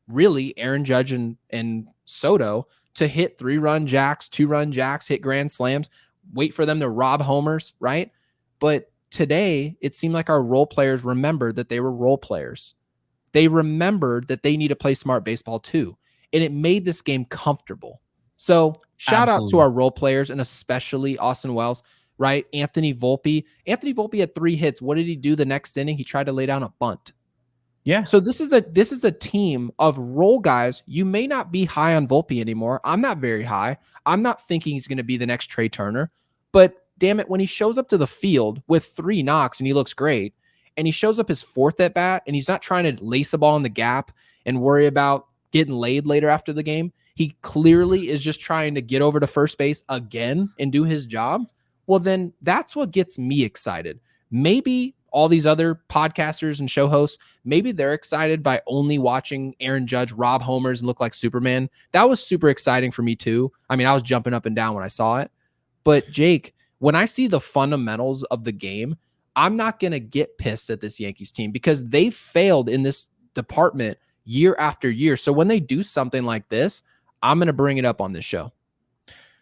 really Aaron Judge and Soto to hit 3-run jacks, 2-run jacks, hit grand slams, wait for them to rob homers, right? But today, it seemed like our role players remembered that they were role players. They remembered that they need to play smart baseball too. And it made this game comfortable. So shout out to our role players, and especially Austin Wells, right? Anthony Volpe had 3 hits. What did he do the next inning? He tried to lay down a bunt. Yeah. So this is a team of role guys. You may not be high on Volpe anymore. I'm not very high. I'm not thinking he's going to be the next Trey Turner. But damn it, when he shows up to the field with 3 knocks and he looks great, and he shows up his 4th at bat, and he's not trying to lace a ball in the gap and worry about getting laid later after the game. He clearly is just trying to get over to first base again and do his job. Well, then that's what gets me excited. Maybe all these other podcasters and show hosts, maybe they're excited by only watching Aaron Judge rob homers and look like Superman. That was super exciting for me too. I mean, I was jumping up and down when I saw it. But Jake, when I see the fundamentals of the game, I'm not going to get pissed at this Yankees team because they failed in this department year after year. So when they do something like this, I'm going to bring it up on this show.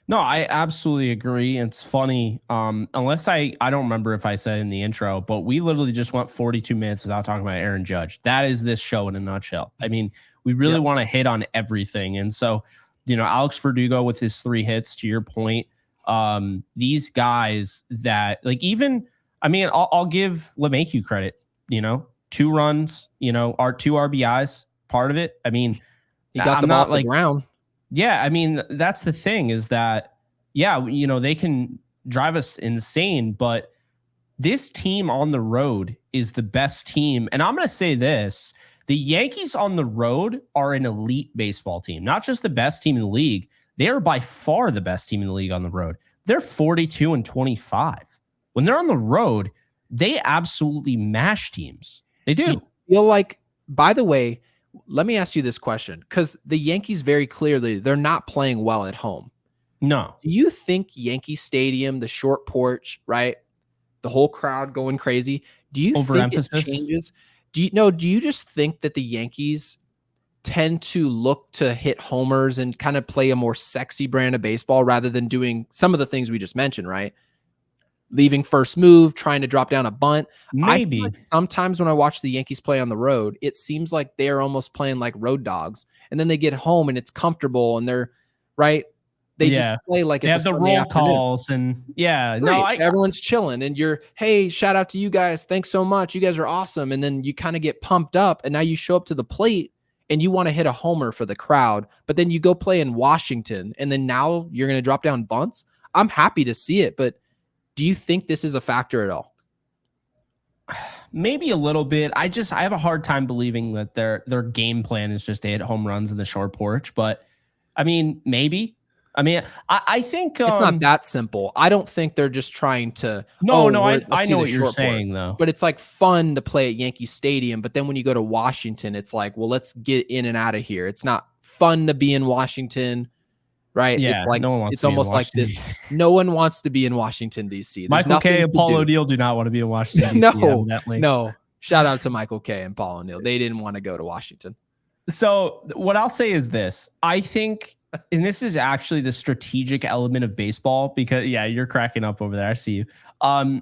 No, I absolutely agree. It's funny. Unless I don't remember if I said in the intro, but we literally just went 42 minutes without talking about Aaron Judge. That is this show in a nutshell. I mean, we really want to hit on everything. And so, Alex Verdugo with his 3 hits, to your point, these guys that I'll give LeMahieu credit, 2 runs, our 2 RBIs, part of it. I mean, he got them off the ground. Yeah, I mean, that's the thing is that, they can drive us insane, but this team on the road is the best team. And I'm going to say this, the Yankees on the road are an elite baseball team, not just the best team in the league. They are by far the best team in the league on the road. They're 42-25. When they're on the road, they absolutely mash teams. They do. Do you feel like, by the way, let me ask you this question, because the Yankees very clearly, they're not playing well at home. No. Do you think Yankee Stadium, the short porch, right? The whole crowd going crazy. Do you think it changes? Do you just think that the Yankees tend to look to hit homers and kind of play a more sexy brand of baseball rather than doing some of the things we just mentioned, right? leaving first move, trying to drop down a bunt. I feel Maybe. like sometimes when I watch the Yankees play on the road, it seems like they're almost playing like road dogs. And then they get home and it's comfortable and they're right. They just play like They it's have a the Sunday roll afternoon. calls and Everyone's chilling and you're, hey, shout out to you guys. Thanks so much. You guys are awesome. And then you kind of get pumped up and now you show up to the plate and you want to hit a homer for the crowd, but then you go play in Washington and then now you're going to drop down bunts. I'm happy to see it, but do you think this is a factor at all? Maybe a little bit. I have a hard time believing that their game plan is just to hit home runs in the short porch, but I mean, maybe. I mean, I think it's not that simple. I don't think they're just trying to. I know what you're saying though. But it's like fun to play at Yankee Stadium. But then when you go to Washington, it's like, well, let's get in and out of here. It's not fun to be in Washington, right? Yeah, it's like no one wants it's to be almost in like this. No one wants to be in Washington D.C. Michael K. and Paul O'Neill do not want to be in Washington D.C. No. Shout out to Michael K. and Paul O'Neill. They didn't want to go to Washington. So what I'll say is this: I think. And this is actually the strategic element of baseball because, you're cracking up over there. I see you.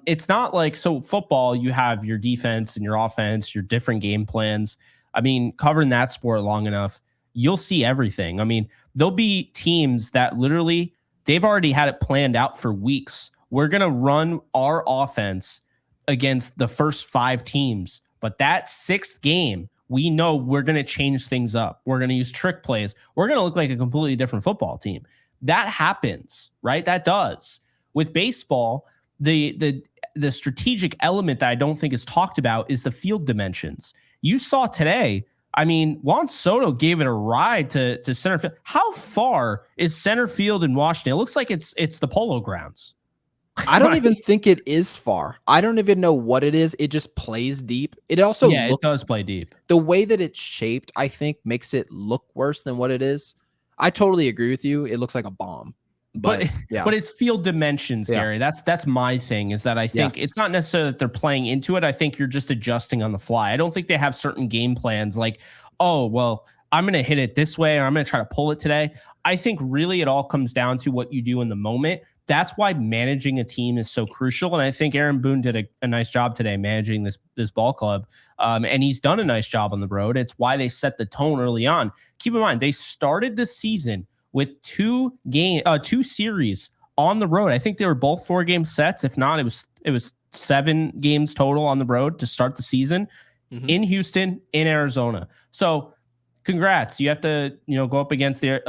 It's not like, so football, you have your defense and your offense, your different game plans. I mean, covering that sport long enough, you'll see everything. I mean, there'll be teams that literally, they've already had it planned out for weeks. We're going to run our offense against the first 5 teams, but that 6th game, we know we're going to change things up. We're going to use trick plays. We're going to look like a completely different football team. That happens, right? That does. With baseball, the strategic element that I don't think is talked about is the field dimensions. You saw today, I mean, Juan Soto gave it a ride to center field. How far is center field in Washington? It looks like it's the Polo Grounds. I don't even think it is far. I don't even know what it is. It just plays deep. It also it does play deep. The way that it's shaped, I think, makes it look worse than what it is. I totally agree with you. It looks like a bomb. But it's field dimensions, Gary. That's my thing, is that I think it's not necessarily that they're playing into it. I think you're just adjusting on the fly. I don't think they have certain game plans like, oh, well, I'm going to hit it this way or I'm going to try to pull it today. I think really it all comes down to what you do in the moment. That's why managing a team is so crucial. And I think Aaron Boone did a nice job today managing this ball club. And he's done a nice job on the road. It's why they set the tone early on. Keep in mind, they started the season with 2 series on the road. I think they were both 4-game sets. If not, it was 7 games total on the road to start the season in Houston, in Arizona. So congrats. You have to, go up against the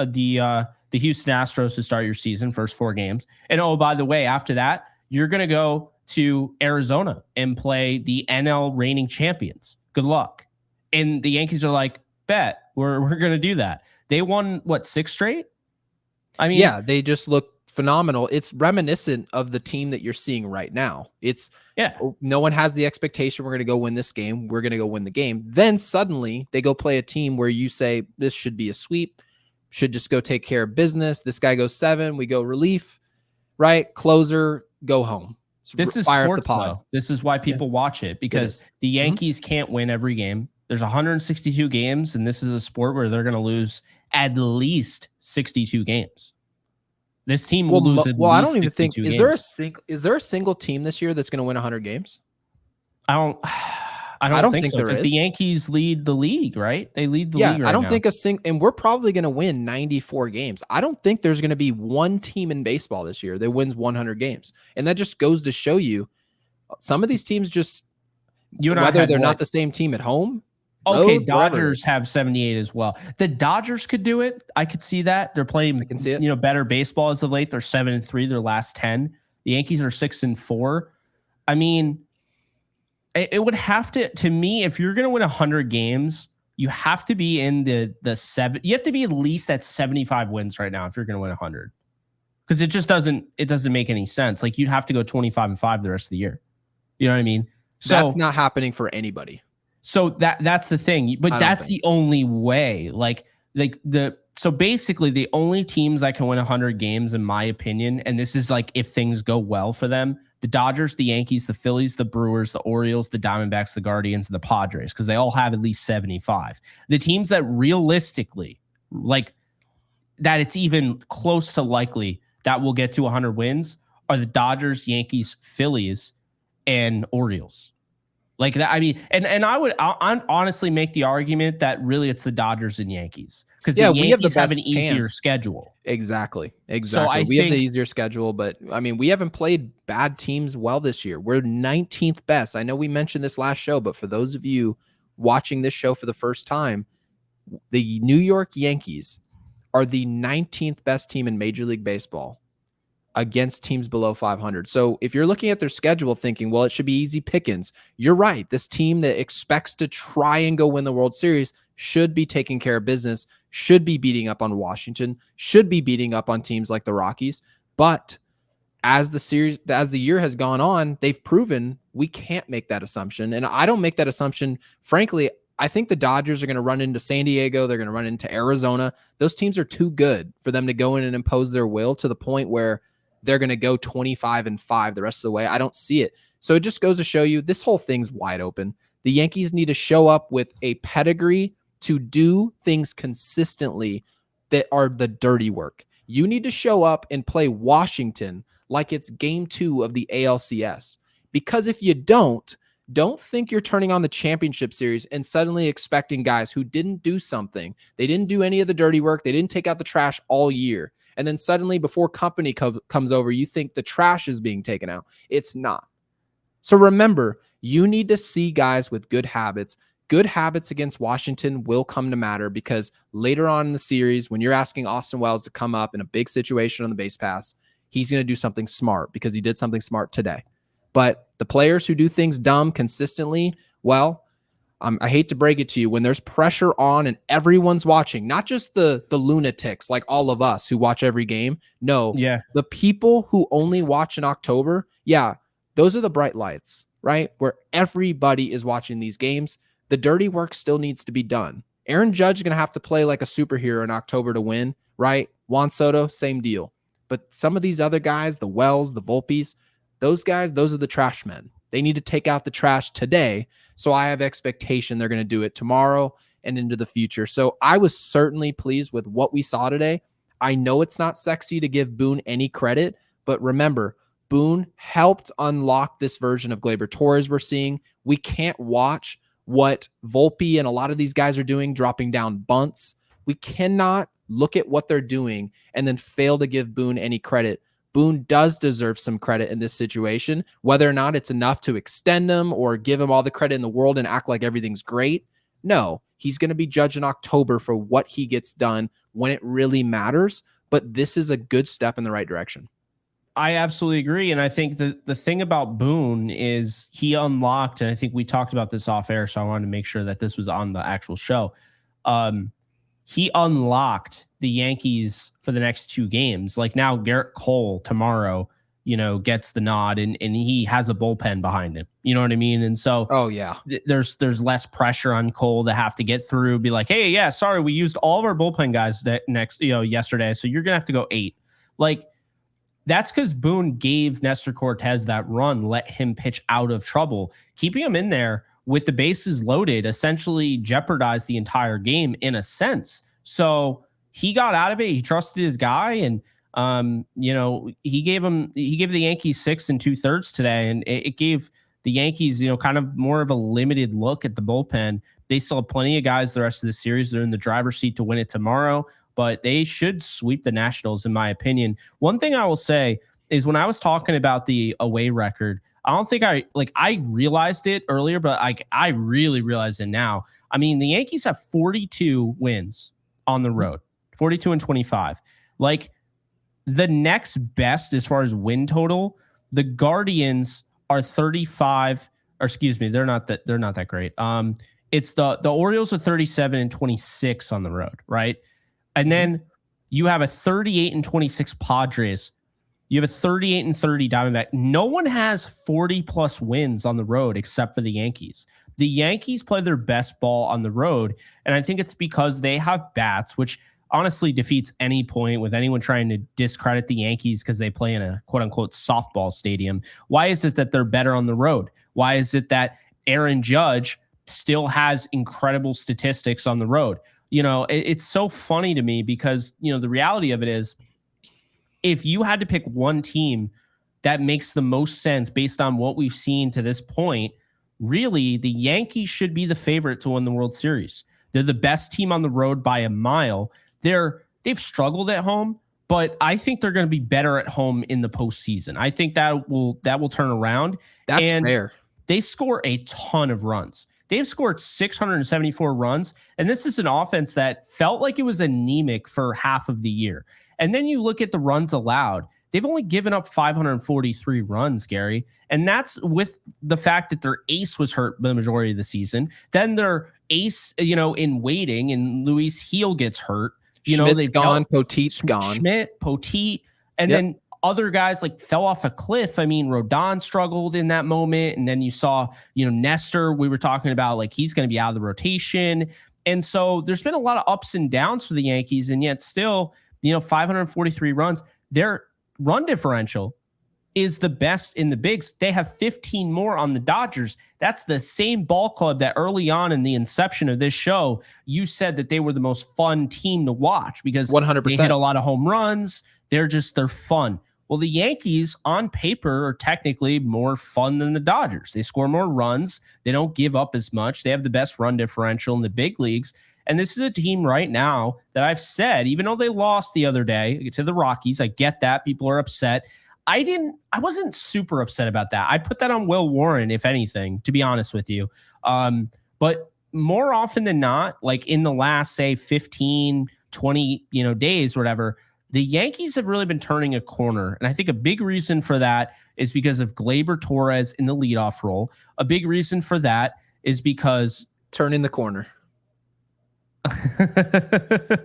Houston Astros to start your season, first 4 games. And oh, by the way, after that, you're going to go to Arizona and play the NL reigning champions. Good luck. And the Yankees are like, bet, we're going to do that. They won, 6 straight? I mean, they just look phenomenal. It's reminiscent of the team that you're seeing right now. It's no one has the expectation we're going to go win this game. We're going to go win the game. Then suddenly they go play a team where you say this should be a sweep, should just go take care of business. This guy goes 7, we go relief, right? Closer, go home. So this is sports, though. This is why people watch it, because the Yankees can't win every game. There's 162 games, and this is a sport where they're going to lose at least 62 games. This team will lose at least I don't even think games. Is there a single team this year that's going to win 100 games? I don't think so, because the Yankees lead the league, right? They lead the league right I don't now. think and we're probably going to win 94 games. I don't think there's going to be one team in baseball this year that wins 100 games. And that just goes to show you some of these teams just, whether they're not the same team at home. Okay, Dodgers have 78 as well. The Dodgers could do it. I could see that. They're playing, I can see it. Better baseball as of late. They're 7-3 their last 10. The Yankees are 6-4. I mean, it would have to me, if you're going to win 100 games, you have to be in the 7. You have to be at least at 75 wins right now if you're going to win 100. Because it just doesn't make any sense. Like, you'd have to go 25-5 the rest of the year. You know what I mean? So that's not happening for anybody. So that's the thing, but that's the only way. So basically the only teams that can win 100 games, in my opinion, and this is like if things go well for them, the Dodgers, the Yankees, the Phillies, the Brewers, the Orioles, the Diamondbacks, the Guardians, and the Padres, because they all have at least 75. The teams that realistically, that it's even close to likely that will get to 100 wins are the Dodgers, Yankees, Phillies, and Orioles. Like that, I mean, and I honestly make the argument that really it's the Dodgers and Yankees because the Yankees have an easier schedule. Exactly. So I we think have the easier schedule, but I mean, we haven't played bad teams well this year. We're 19th best. I know we mentioned this last show, but for those of you watching this show for the first time, the New York Yankees are the 19th best team in Major League Baseball against teams below 500. So if you're looking at their schedule thinking, well, it should be easy pickings, you're right. This team that expects to try and go win the World Series should be taking care of business, should be beating up on Washington, should be beating up on teams like the Rockies. But as the year has gone on, they've proven we can't make that assumption. And I don't make that assumption. Frankly, I think the Dodgers are going to run into San Diego. They're going to run into Arizona. Those teams are too good for them to go in and impose their will to the point where they're going to go 25-5 the rest of the way. I don't see it. So it just goes to show you this whole thing's wide open. The Yankees need to show up with a pedigree to do things consistently that are the dirty work. You need to show up and play Washington like it's game 2 of the ALCS. Because if you don't think you're turning on the championship series and suddenly expecting guys who didn't do something. They didn't do any of the dirty work. They didn't take out the trash all year. And then suddenly before company comes over, you think the trash is being taken out. It's not. So remember, you need to see guys with good habits. Good habits against Washington will come to matter because later on in the series, when you're asking Austin Wells to come up in a big situation on the base pass, he's going to do something smart because he did something smart today. But the players who do things dumb consistently, well, I hate to break it to you, when there's pressure on and everyone's watching, not just the lunatics like all of us who watch every game. No, the people who only watch in October, those are the bright lights, right? Where everybody is watching these games. The dirty work still needs to be done. Aaron Judge is going to have to play like a superhero in October to win, right? Juan Soto, same deal. But some of these other guys, the Wells, the Volpes, those guys, those are the trash men. They need to take out the trash today. So I have expectation they're going to do it tomorrow and into the future. So I was certainly pleased with what we saw today. I know it's not sexy to give Boone any credit, but remember, Boone helped unlock this version of Gleyber Torres we're seeing. We can't watch what Volpe and a lot of these guys are doing, dropping down bunts. We cannot look at what they're doing and then fail to give Boone any credit. Boone does deserve some credit in this situation, whether or not it's enough to extend him or give him all the credit in the world and act like everything's great. No, he's going to be judged in October for what he gets done when it really matters. But this is a good step in the right direction. I absolutely agree. And I think the thing about Boone is he unlocked, and I think we talked about this off air, so I wanted to make sure that this was on the actual show. He unlocked the Yankees for the next 2 games. Like now Garrett Cole tomorrow, gets the nod and he has a bullpen behind him. You know what I mean? And so, there's less pressure on Cole to have to get through, be like, hey, sorry, we used all of our bullpen guys yesterday. So you're going to have to go 8. Like that's because Boone gave Nestor Cortes that run, let him pitch out of trouble. Keeping him in there with the bases loaded essentially jeopardized the entire game in a sense. So he got out of it. He trusted his guy, and he gave the Yankees 6 2/3 today, and it gave the Yankees kind of more of a limited look at the bullpen. They still have plenty of guys the rest of the series. They're in the driver's seat to win it tomorrow, but they should sweep the Nationals, in my opinion. One thing I will say is when I was talking about the away record, I don't think I realized it earlier, but I really realized it now. I mean, the Yankees have 42 wins on the road, 42-25. Like the next best as far as win total, the Guardians are 35, or excuse me, they're not that great. It's the Orioles are 37-26 on the road, right? And then you have a 38-26 Padres. You have a 38-30 Diamondback. No one has 40 plus wins on the road except for the Yankees. The Yankees play their best ball on the road, and I think it's because they have bats, which honestly defeats any point with anyone trying to discredit the Yankees because they play in a quote-unquote softball stadium. Why is it that they're better on the road? Why is it that Aaron Judge still has incredible statistics on the road? It's so funny to me because, the reality of it is, if you had to pick one team that makes the most sense based on what we've seen to this point. Really, the Yankees should be the favorite to win the World Series. They're the best team on the road by a mile. They've struggled at home, but I think they're going to be better at home in the postseason. I think that will turn around. That's fair. They score a ton of runs. They've scored 674 runs, and this is an offense that felt like it was anemic for half of the year. And then you look at the runs allowed. They've only given up 543 runs, Gary. And that's with the fact that their ace was hurt the majority of the season. Then their ace, in waiting, and Luis Heel gets hurt. Schmidt's gone, Potit's gone. Potit, and then other guys like fell off a cliff. I mean, Rodon struggled in that moment. And then you saw, Nestor, we were talking about, like, he's going to be out of the rotation. And so there's been a lot of ups and downs for the Yankees. And yet still, 543 runs. Their run differential is the best in the bigs. They have 15 more on the Dodgers. That's the same ball club that early on in the inception of this show, you said that they were the most fun team to watch because 100%. They hit a lot of home runs. They're fun. Well, the Yankees on paper are technically more fun than the Dodgers. They score more runs. They don't give up as much. They have the best run differential in the big leagues. And this is a team right now that I've said, even though they lost the other day to the Rockies, I get that. People are upset. I wasn't super upset about that. I put that on Will Warren, if anything, to be honest with you. But more often than not, like in the last, say, 15, 20, days or whatever, the Yankees have really been turning a corner. And I think a big reason for that is because of Gleyber Torres in the leadoff role. A big reason for that is because turning the corner.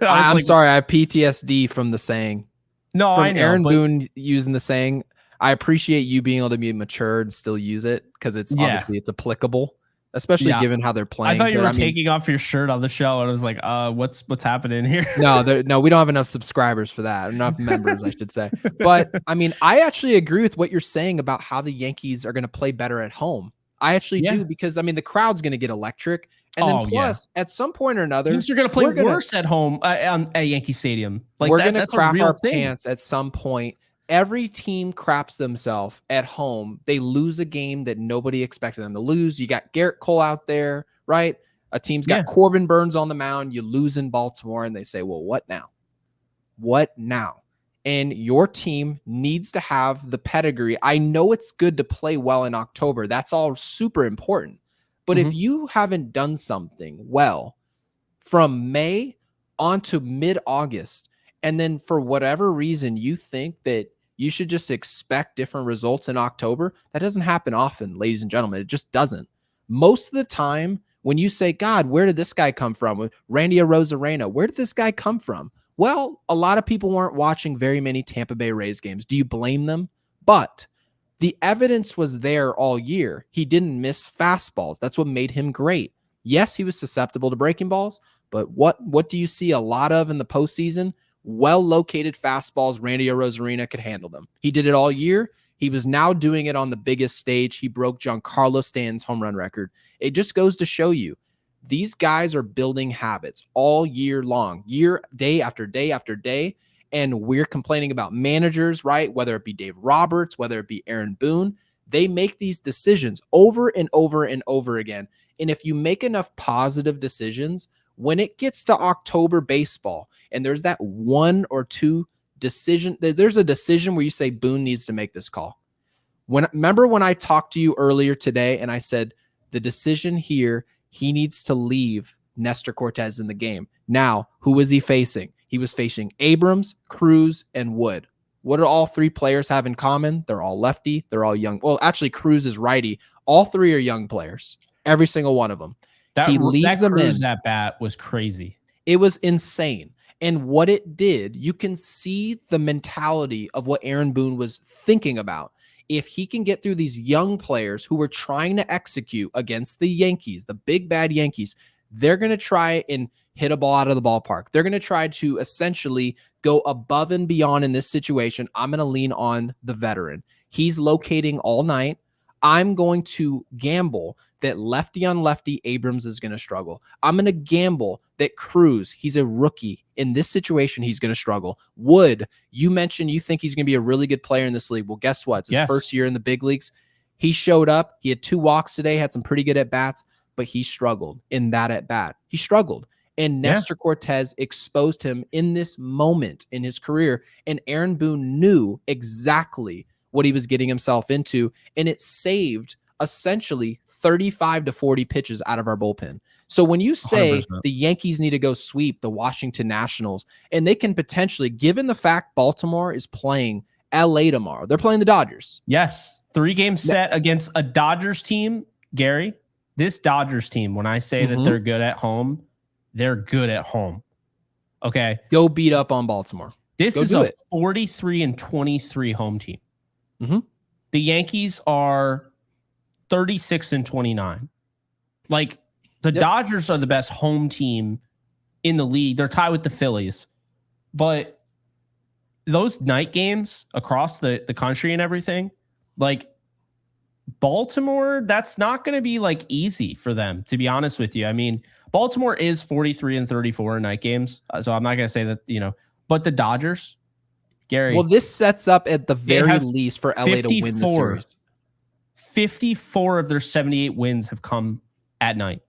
I'm sorry. I have PTSD from the saying. No, I know. Aaron Boone using the saying. I appreciate you being able to be mature and still use it because it's obviously it's applicable, especially given how they're playing. I thought you were taking off your shirt on the show, and I was like, what's happening here? No, we don't have enough subscribers for that. Enough members, I should say. But I mean, I actually agree with what you're saying about how the Yankees are going to play better at home. I actually do because, I mean, the crowd's going to get electric. And then plus, at some point or another, teams are going to play worse at home at Yankee Stadium. Like we're going to crap our pants at some point. Every team craps themselves at home. They lose a game that nobody expected them to lose. You got Garrett Cole out there, right? A team's got Corbin Burns on the mound. You lose in Baltimore, and they say, well, what now? What now? And your team needs to have the pedigree. I know it's good to play well in October. That's all super important. But if you haven't done something well from May on to mid-August, and then for whatever reason you think that you should just expect different results in October, that doesn't happen often, ladies and gentlemen. It just doesn't. Most of the time, when you say, God, where did this guy come from? Randy Arozarena, where did this guy come from? Well, a lot of people weren't watching very many Tampa Bay Rays games. Do you blame them? But the evidence was there all year. He didn't miss fastballs. That's what made him great. Yes, he was susceptible to breaking balls, but what do you see a lot of in the postseason? Well-located fastballs. Randy Arozarena could handle them. He did it all year. He was now doing it on the biggest stage. He broke Giancarlo Stanton's home run record. It just goes to show you, these guys are building habits all year long, day after day after day. And we're complaining about managers, right? Whether it be Dave Roberts, whether it be Aaron Boone, they make these decisions over and over and over again. And if you make enough positive decisions, when it gets to October baseball and there's that one or two decision, there's a decision where you say Boone needs to make this call. Remember when I talked to you earlier today and I said the decision here, he needs to leave Nestor Cortes in the game. Now, who was he facing? He was facing Abrams, Cruz, and Wood. What do all three players have in common? They're all lefty. They're all young. Well, actually, Cruz is righty. All three are young players. Every single one of them. He leaves them in. That bat was crazy. It was insane. And what it did, you can see the mentality of what Aaron Boone was thinking about. If he can get through these young players who were trying to execute against the Yankees, the big bad Yankees, they're going to try and hit a ball out of the ballpark. They're going to try to essentially go above and beyond in this situation. I'm going to lean on the veteran. He's locating all night. I'm going to gamble that lefty on lefty Abrams is going to struggle. I'm going to gamble that Cruz, he's a rookie. In this situation, he's going to struggle. Wood, you mentioned you think he's going to be a really good player in this league. Well, guess what? It's his first year in the big leagues. He showed up. He had 2 walks today, had some pretty good at-bats, but he struggled in that at-bat. He struggled. And Nestor Cortes exposed him in this moment in his career. And Aaron Boone knew exactly what he was getting himself into. And it saved essentially 35 to 40 pitches out of our bullpen. So when you say 100%. The Yankees need to go sweep the Washington Nationals, and they can potentially, given the fact Baltimore is playing LA tomorrow, they're playing the Dodgers. Yes. 3-game set against a Dodgers team, Gary. This Dodgers team, when I say that they're good at home, they're good at home. Okay. Go beat up on Baltimore. This is a 43-23 home team. The Yankees are 36-29. Like, the Dodgers are the best home team in the league. They're tied with the Phillies. But those night games across the country and everything, like, Baltimore, that's not going to be like easy for them, to be honest with you. I mean, Baltimore is 43-34 in night games. So I'm not going to say that, but the Dodgers, Gary. Well, this sets up at the very least for LA to win the series. 54 of their 78 wins have come at night.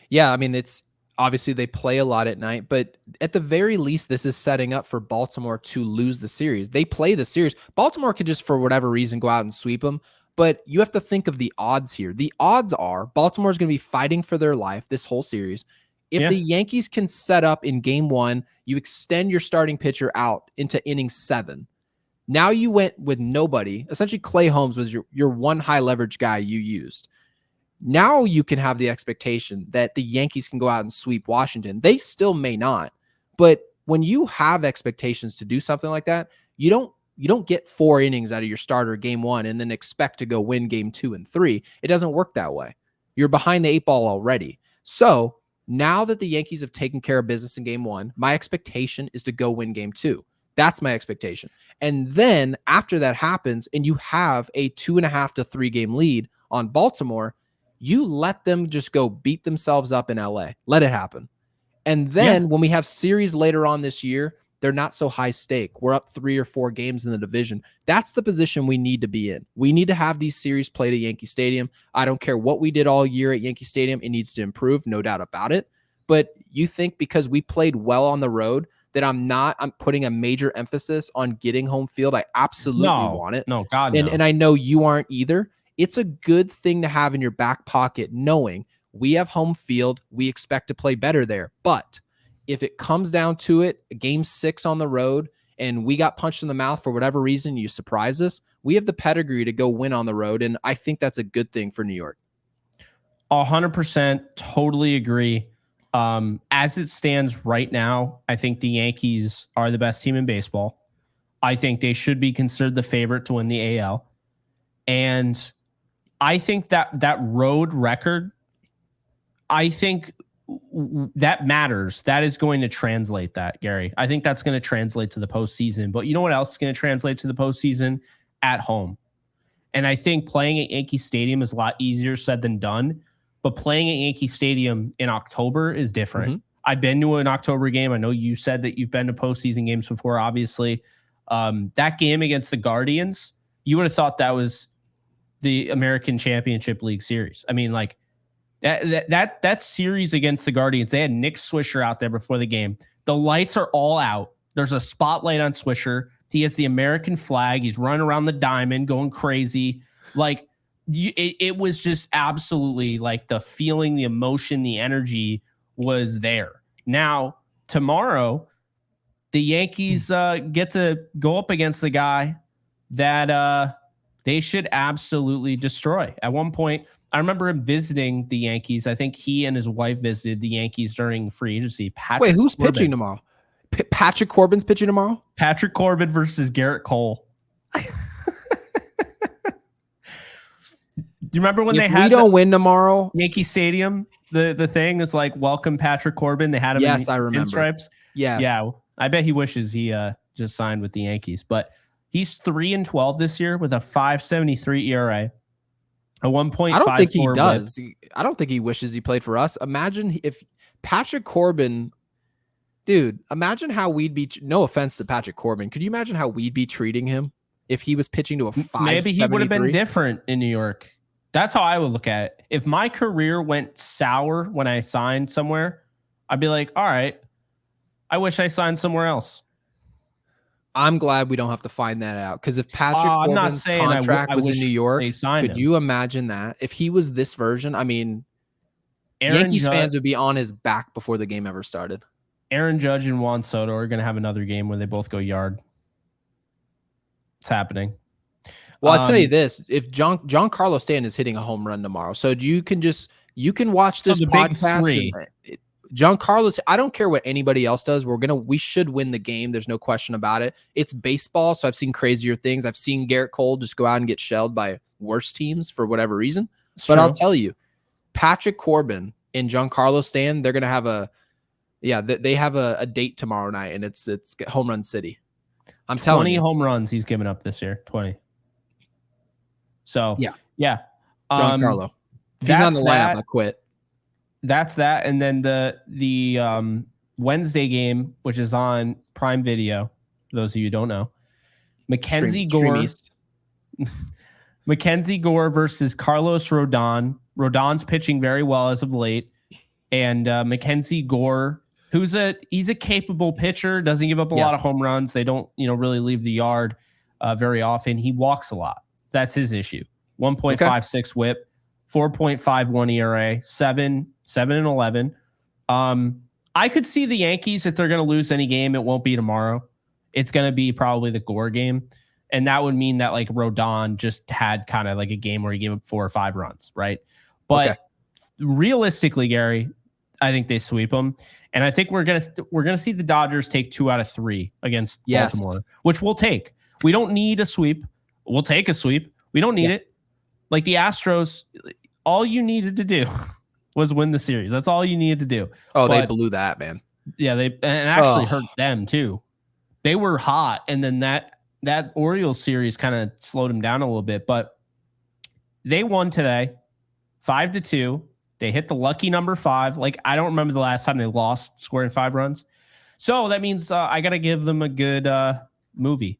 Yeah, I mean, it's obviously they play a lot at night, but at the very least, this is setting up for Baltimore to lose the series. They play the series. Baltimore could just, for whatever reason, go out and sweep them. But you have to think of the odds here. The odds are Baltimore is going to be fighting for their life this whole series. If the Yankees can set up in game 1, you extend your starting pitcher out into inning 7. Now you went with nobody. Essentially, Clay Holmes was your one high leverage guy you used. Now you can have the expectation that the Yankees can go out and sweep Washington. They still may not. But when you have expectations to do something like that, you don't get 4 innings out of your starter game 1 and then expect to go win game 2 and 3. It doesn't work that way. You're behind the 8 ball already. So now that the Yankees have taken care of business in game 1, my expectation is to go win game 2. That's my expectation. And then after that happens and you have a 2.5 to 3 game lead on Baltimore, you let them just go beat themselves up in LA. Let it happen. And then when we have series later on this year, they're not so high stake. We're up 3 or 4 games in the division. That's the position we need to be in. We need to have these series played at Yankee Stadium. I don't care what we did all year at Yankee Stadium. It needs to improve, no doubt about it. But you think because we played well on the road that I'm putting a major emphasis on getting home field? I absolutely want it. No, God, no. And I know you aren't either. It's a good thing to have in your back pocket, knowing we have home field. We expect to play better there. But if it comes down to it, game 6 on the road, and we got punched in the mouth for whatever reason, you surprise us, we have the pedigree to go win on the road. And I think that's a good thing for New York. 100% totally agree. As it stands right now, I think the Yankees are the best team in baseball. I think they should be considered the favorite to win the AL. And I think that road record, I think that matters. That is going to translate that, Gary. I think that's going to translate to the postseason. But you know what else is going to translate to the postseason? At home. And I think playing at Yankee Stadium is a lot easier said than done. But playing at Yankee Stadium in October is different. I've been to an October game. I know you said that you've been to postseason games before, obviously. That game against the Guardians, you would have thought that was the American Championship League series. I mean, like that series against the Guardians, they had Nick Swisher out there before the game. The lights are all out. There's a spotlight on Swisher. He has the American flag. He's running around the diamond, going crazy. Like it was just absolutely like the feeling, the emotion, the energy was there. Now, tomorrow, the Yankees get to go up against the guy that they should absolutely destroy. At one point, I remember him visiting the Yankees. I think he and his wife visited the Yankees during free agency. Wait, who's pitching tomorrow? Patrick Corbin's pitching tomorrow? Patrick Corbin versus Garrett Cole. Do you remember when they had we don't win tomorrow? Yankee Stadium, the thing is like, welcome Patrick Corbin. They had him I remember. in stripes. Yes. Yeah. I bet he wishes he just signed with the Yankees. But He's 3-12 this year with a 5.73 ERA, a 1.54. I don't think he whip. does. I don't think he wishes he played for us. Imagine if Patrick Corbin, dude, imagine how we'd be. No offense to Patrick Corbin. Could you imagine how we'd be treating him if he was pitching to a 5.73? Maybe he would have been different in New York. That's how I would look at it. If my career went sour when I signed somewhere, I'd be like, all right, I wish I signed somewhere else. I'm glad we don't have to find that out, because if Patrick Corbin's contract was in New York, could you imagine that? If he was this version, I mean, Yankees fans would be on his back before the game ever started. Aaron Judge and Juan Soto are going to have another game where they both go yard. It's happening. Well, I'll tell you this: if Giancarlo Stanton is hitting a home run tomorrow, so you can watch this podcast. Giancarlo, I don't care what anybody else does. We should win the game. There's no question about it. It's baseball, so I've seen crazier things. I've seen Garrett Cole just go out and get shelled by worse teams for whatever reason. But I'll tell you, Patrick Corbin and Giancarlo Stanton, they're gonna have they have a date tomorrow night, and it's home run city. I'm telling you, 20 home runs he's given up this year. 20. So yeah. Giancarlo. If he's on the lineup, I quit. That's that. And then the Wednesday game, which is on Prime Video, for those of you who don't know, Mackenzie Gore versus Carlos Rodon. Rodon's pitching very well as of late. And Mackenzie Gore, he's a capable pitcher, doesn't give up a lot of home runs. They don't, really leave the yard very often. He walks a lot. That's his issue. 1.56 whip, 4.51 ERA, 7-11. I could see the Yankees, if they're going to lose any game, it won't be tomorrow. It's going to be probably the Gore game. And that would mean that like Rodon just had kind of like a game where he gave up 4 or 5 runs, right? But realistically, Gary, I think they sweep them. And I think we're gonna see the Dodgers take 2 out of 3 against Baltimore, which we'll take. We don't need a sweep. We'll take a sweep. We don't need it. Like the Astros, all you needed to do was win the series. That's all you needed to do. Oh, they blew that, man. Yeah, they actually hurt them too. They were hot, and then that Orioles series kind of slowed them down a little bit. But they won today, 5-2. They hit the lucky number 5. Like, I don't remember the last time they lost scoring 5 runs. So that means I got to give them a good movie.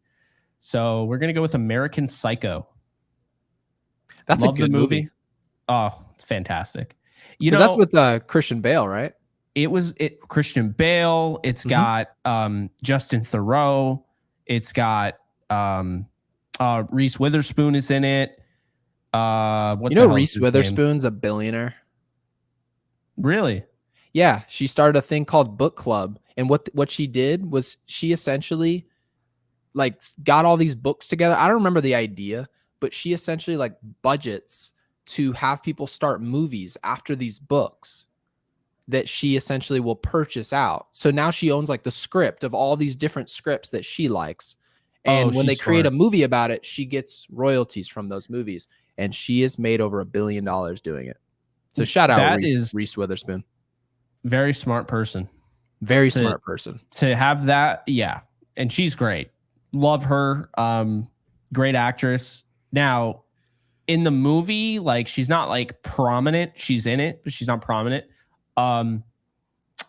So we're going to go with American Psycho. That's a good movie. Oh, it's fantastic. That's with Christian Bale, right? Christian Bale. It's got Justin Theroux. It's got Reese Witherspoon is in it. Reese Witherspoon's a billionaire. Really? Yeah, she started a thing called Book Club, and what she did was she essentially like got all these books together. I don't remember the idea, but she essentially like budgets to have people start movies after these books that she essentially will purchase out. So now she owns like the script of all these different scripts that she likes. And when they create a movie about it, she gets royalties from those movies. And she has made over $1 billion doing it. So shout out Reese Witherspoon. Very smart person. Very smart person. To have that, yeah. And she's great. Love her. Great actress. Now, in the movie, like she's not like prominent. She's in it, but she's not prominent.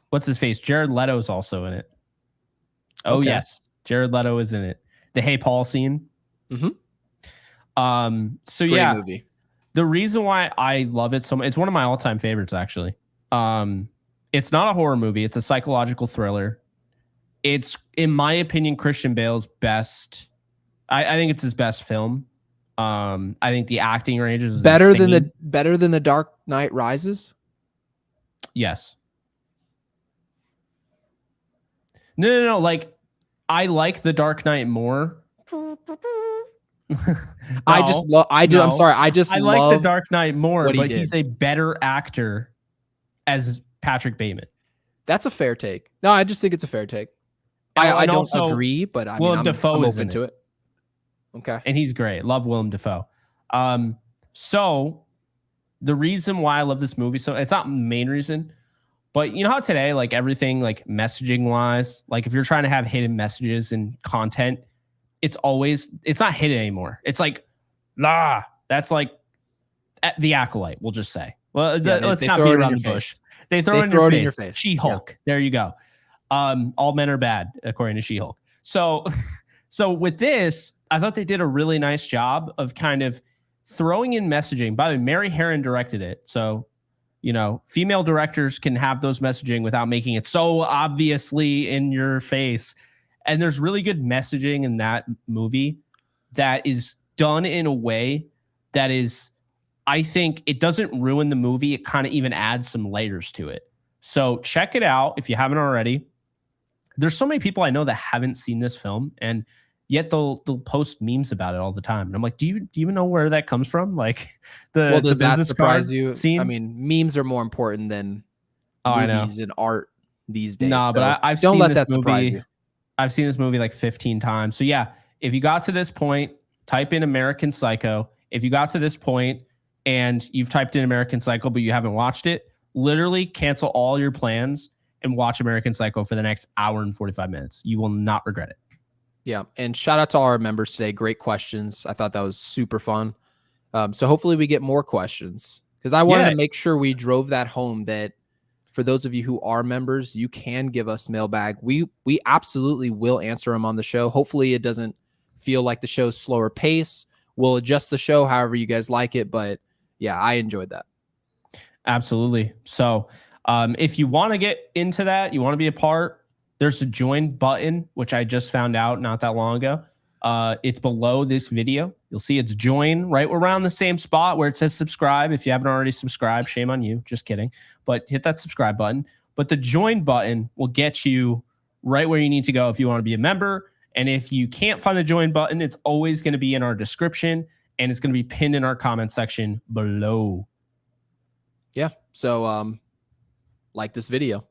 What's his face? Jared Leto's also in it. Oh, yes. Jared Leto is in it. The Hey Paul scene. So great movie. The reason why I love it so much, it's one of my all-time favorites, actually. It's not a horror movie. It's a psychological thriller. It's, in my opinion, Christian Bale's best. I think it's his best film. I think the acting range is better than the Dark Knight Rises. Yes. No. Like, I like The Dark Knight more. I like The Dark Knight more, but he's a better actor as Patrick Bateman. That's a fair take. No, I just think it's a fair take. I don't agree, but I'm open to it. Okay. And he's great. Love Willem Dafoe. So the reason why I love this movie, so it's not the main reason, but you know how today, like everything, like messaging wise, like if you're trying to have hidden messages and content, it's not hidden anymore. It's like, that's like the Acolyte, we'll just say. Well, let's not be around the bush. They throw it in your face. She-Hulk. Yeah. There you go. All men are bad, according to She-Hulk. So with this, I thought they did a really nice job of kind of throwing in messaging. By the way, Mary Herron directed it. So, female directors can have those messaging without making it so obviously in your face. And there's really good messaging in that movie that is done in a way that is, I think it doesn't ruin the movie. It kind of even adds some layers to it. So check it out if you haven't already. There's so many people I know that haven't seen this film, and yet they'll post memes about it all the time. And I'm like, do you even know where that comes from? Like the business surprise you scene? I mean, memes are more important than movies and art these days. No, but I've seen this movie. I've seen this movie like 15 times. So yeah, if you got to this point, type in American Psycho. If you got to this point and you've typed in American Psycho, but you haven't watched it, literally cancel all your plans and watch American Psycho for the next hour and 45 minutes. You will not regret it. Yeah. And shout out to all our members today. Great questions. I thought that was super fun. So hopefully we get more questions, because I wanted to make sure we drove that home that for those of you who are members, you can give us mailbag. We absolutely will answer them on the show. Hopefully it doesn't feel like the show's slower pace. We'll adjust the show however you guys like it. But yeah, I enjoyed that. Absolutely. So if you want to get into that, you want to be a part, there's a join button, which I just found out not that long ago. It's below this video. You'll see it's join right around the same spot where it says subscribe. If you haven't already subscribed, shame on you. Just kidding. But hit that subscribe button. But the join button will get you right where you need to go if you want to be a member. And if you can't find the join button, it's always going to be in our description, and it's going to be pinned in our comment section below. Yeah. So like this video.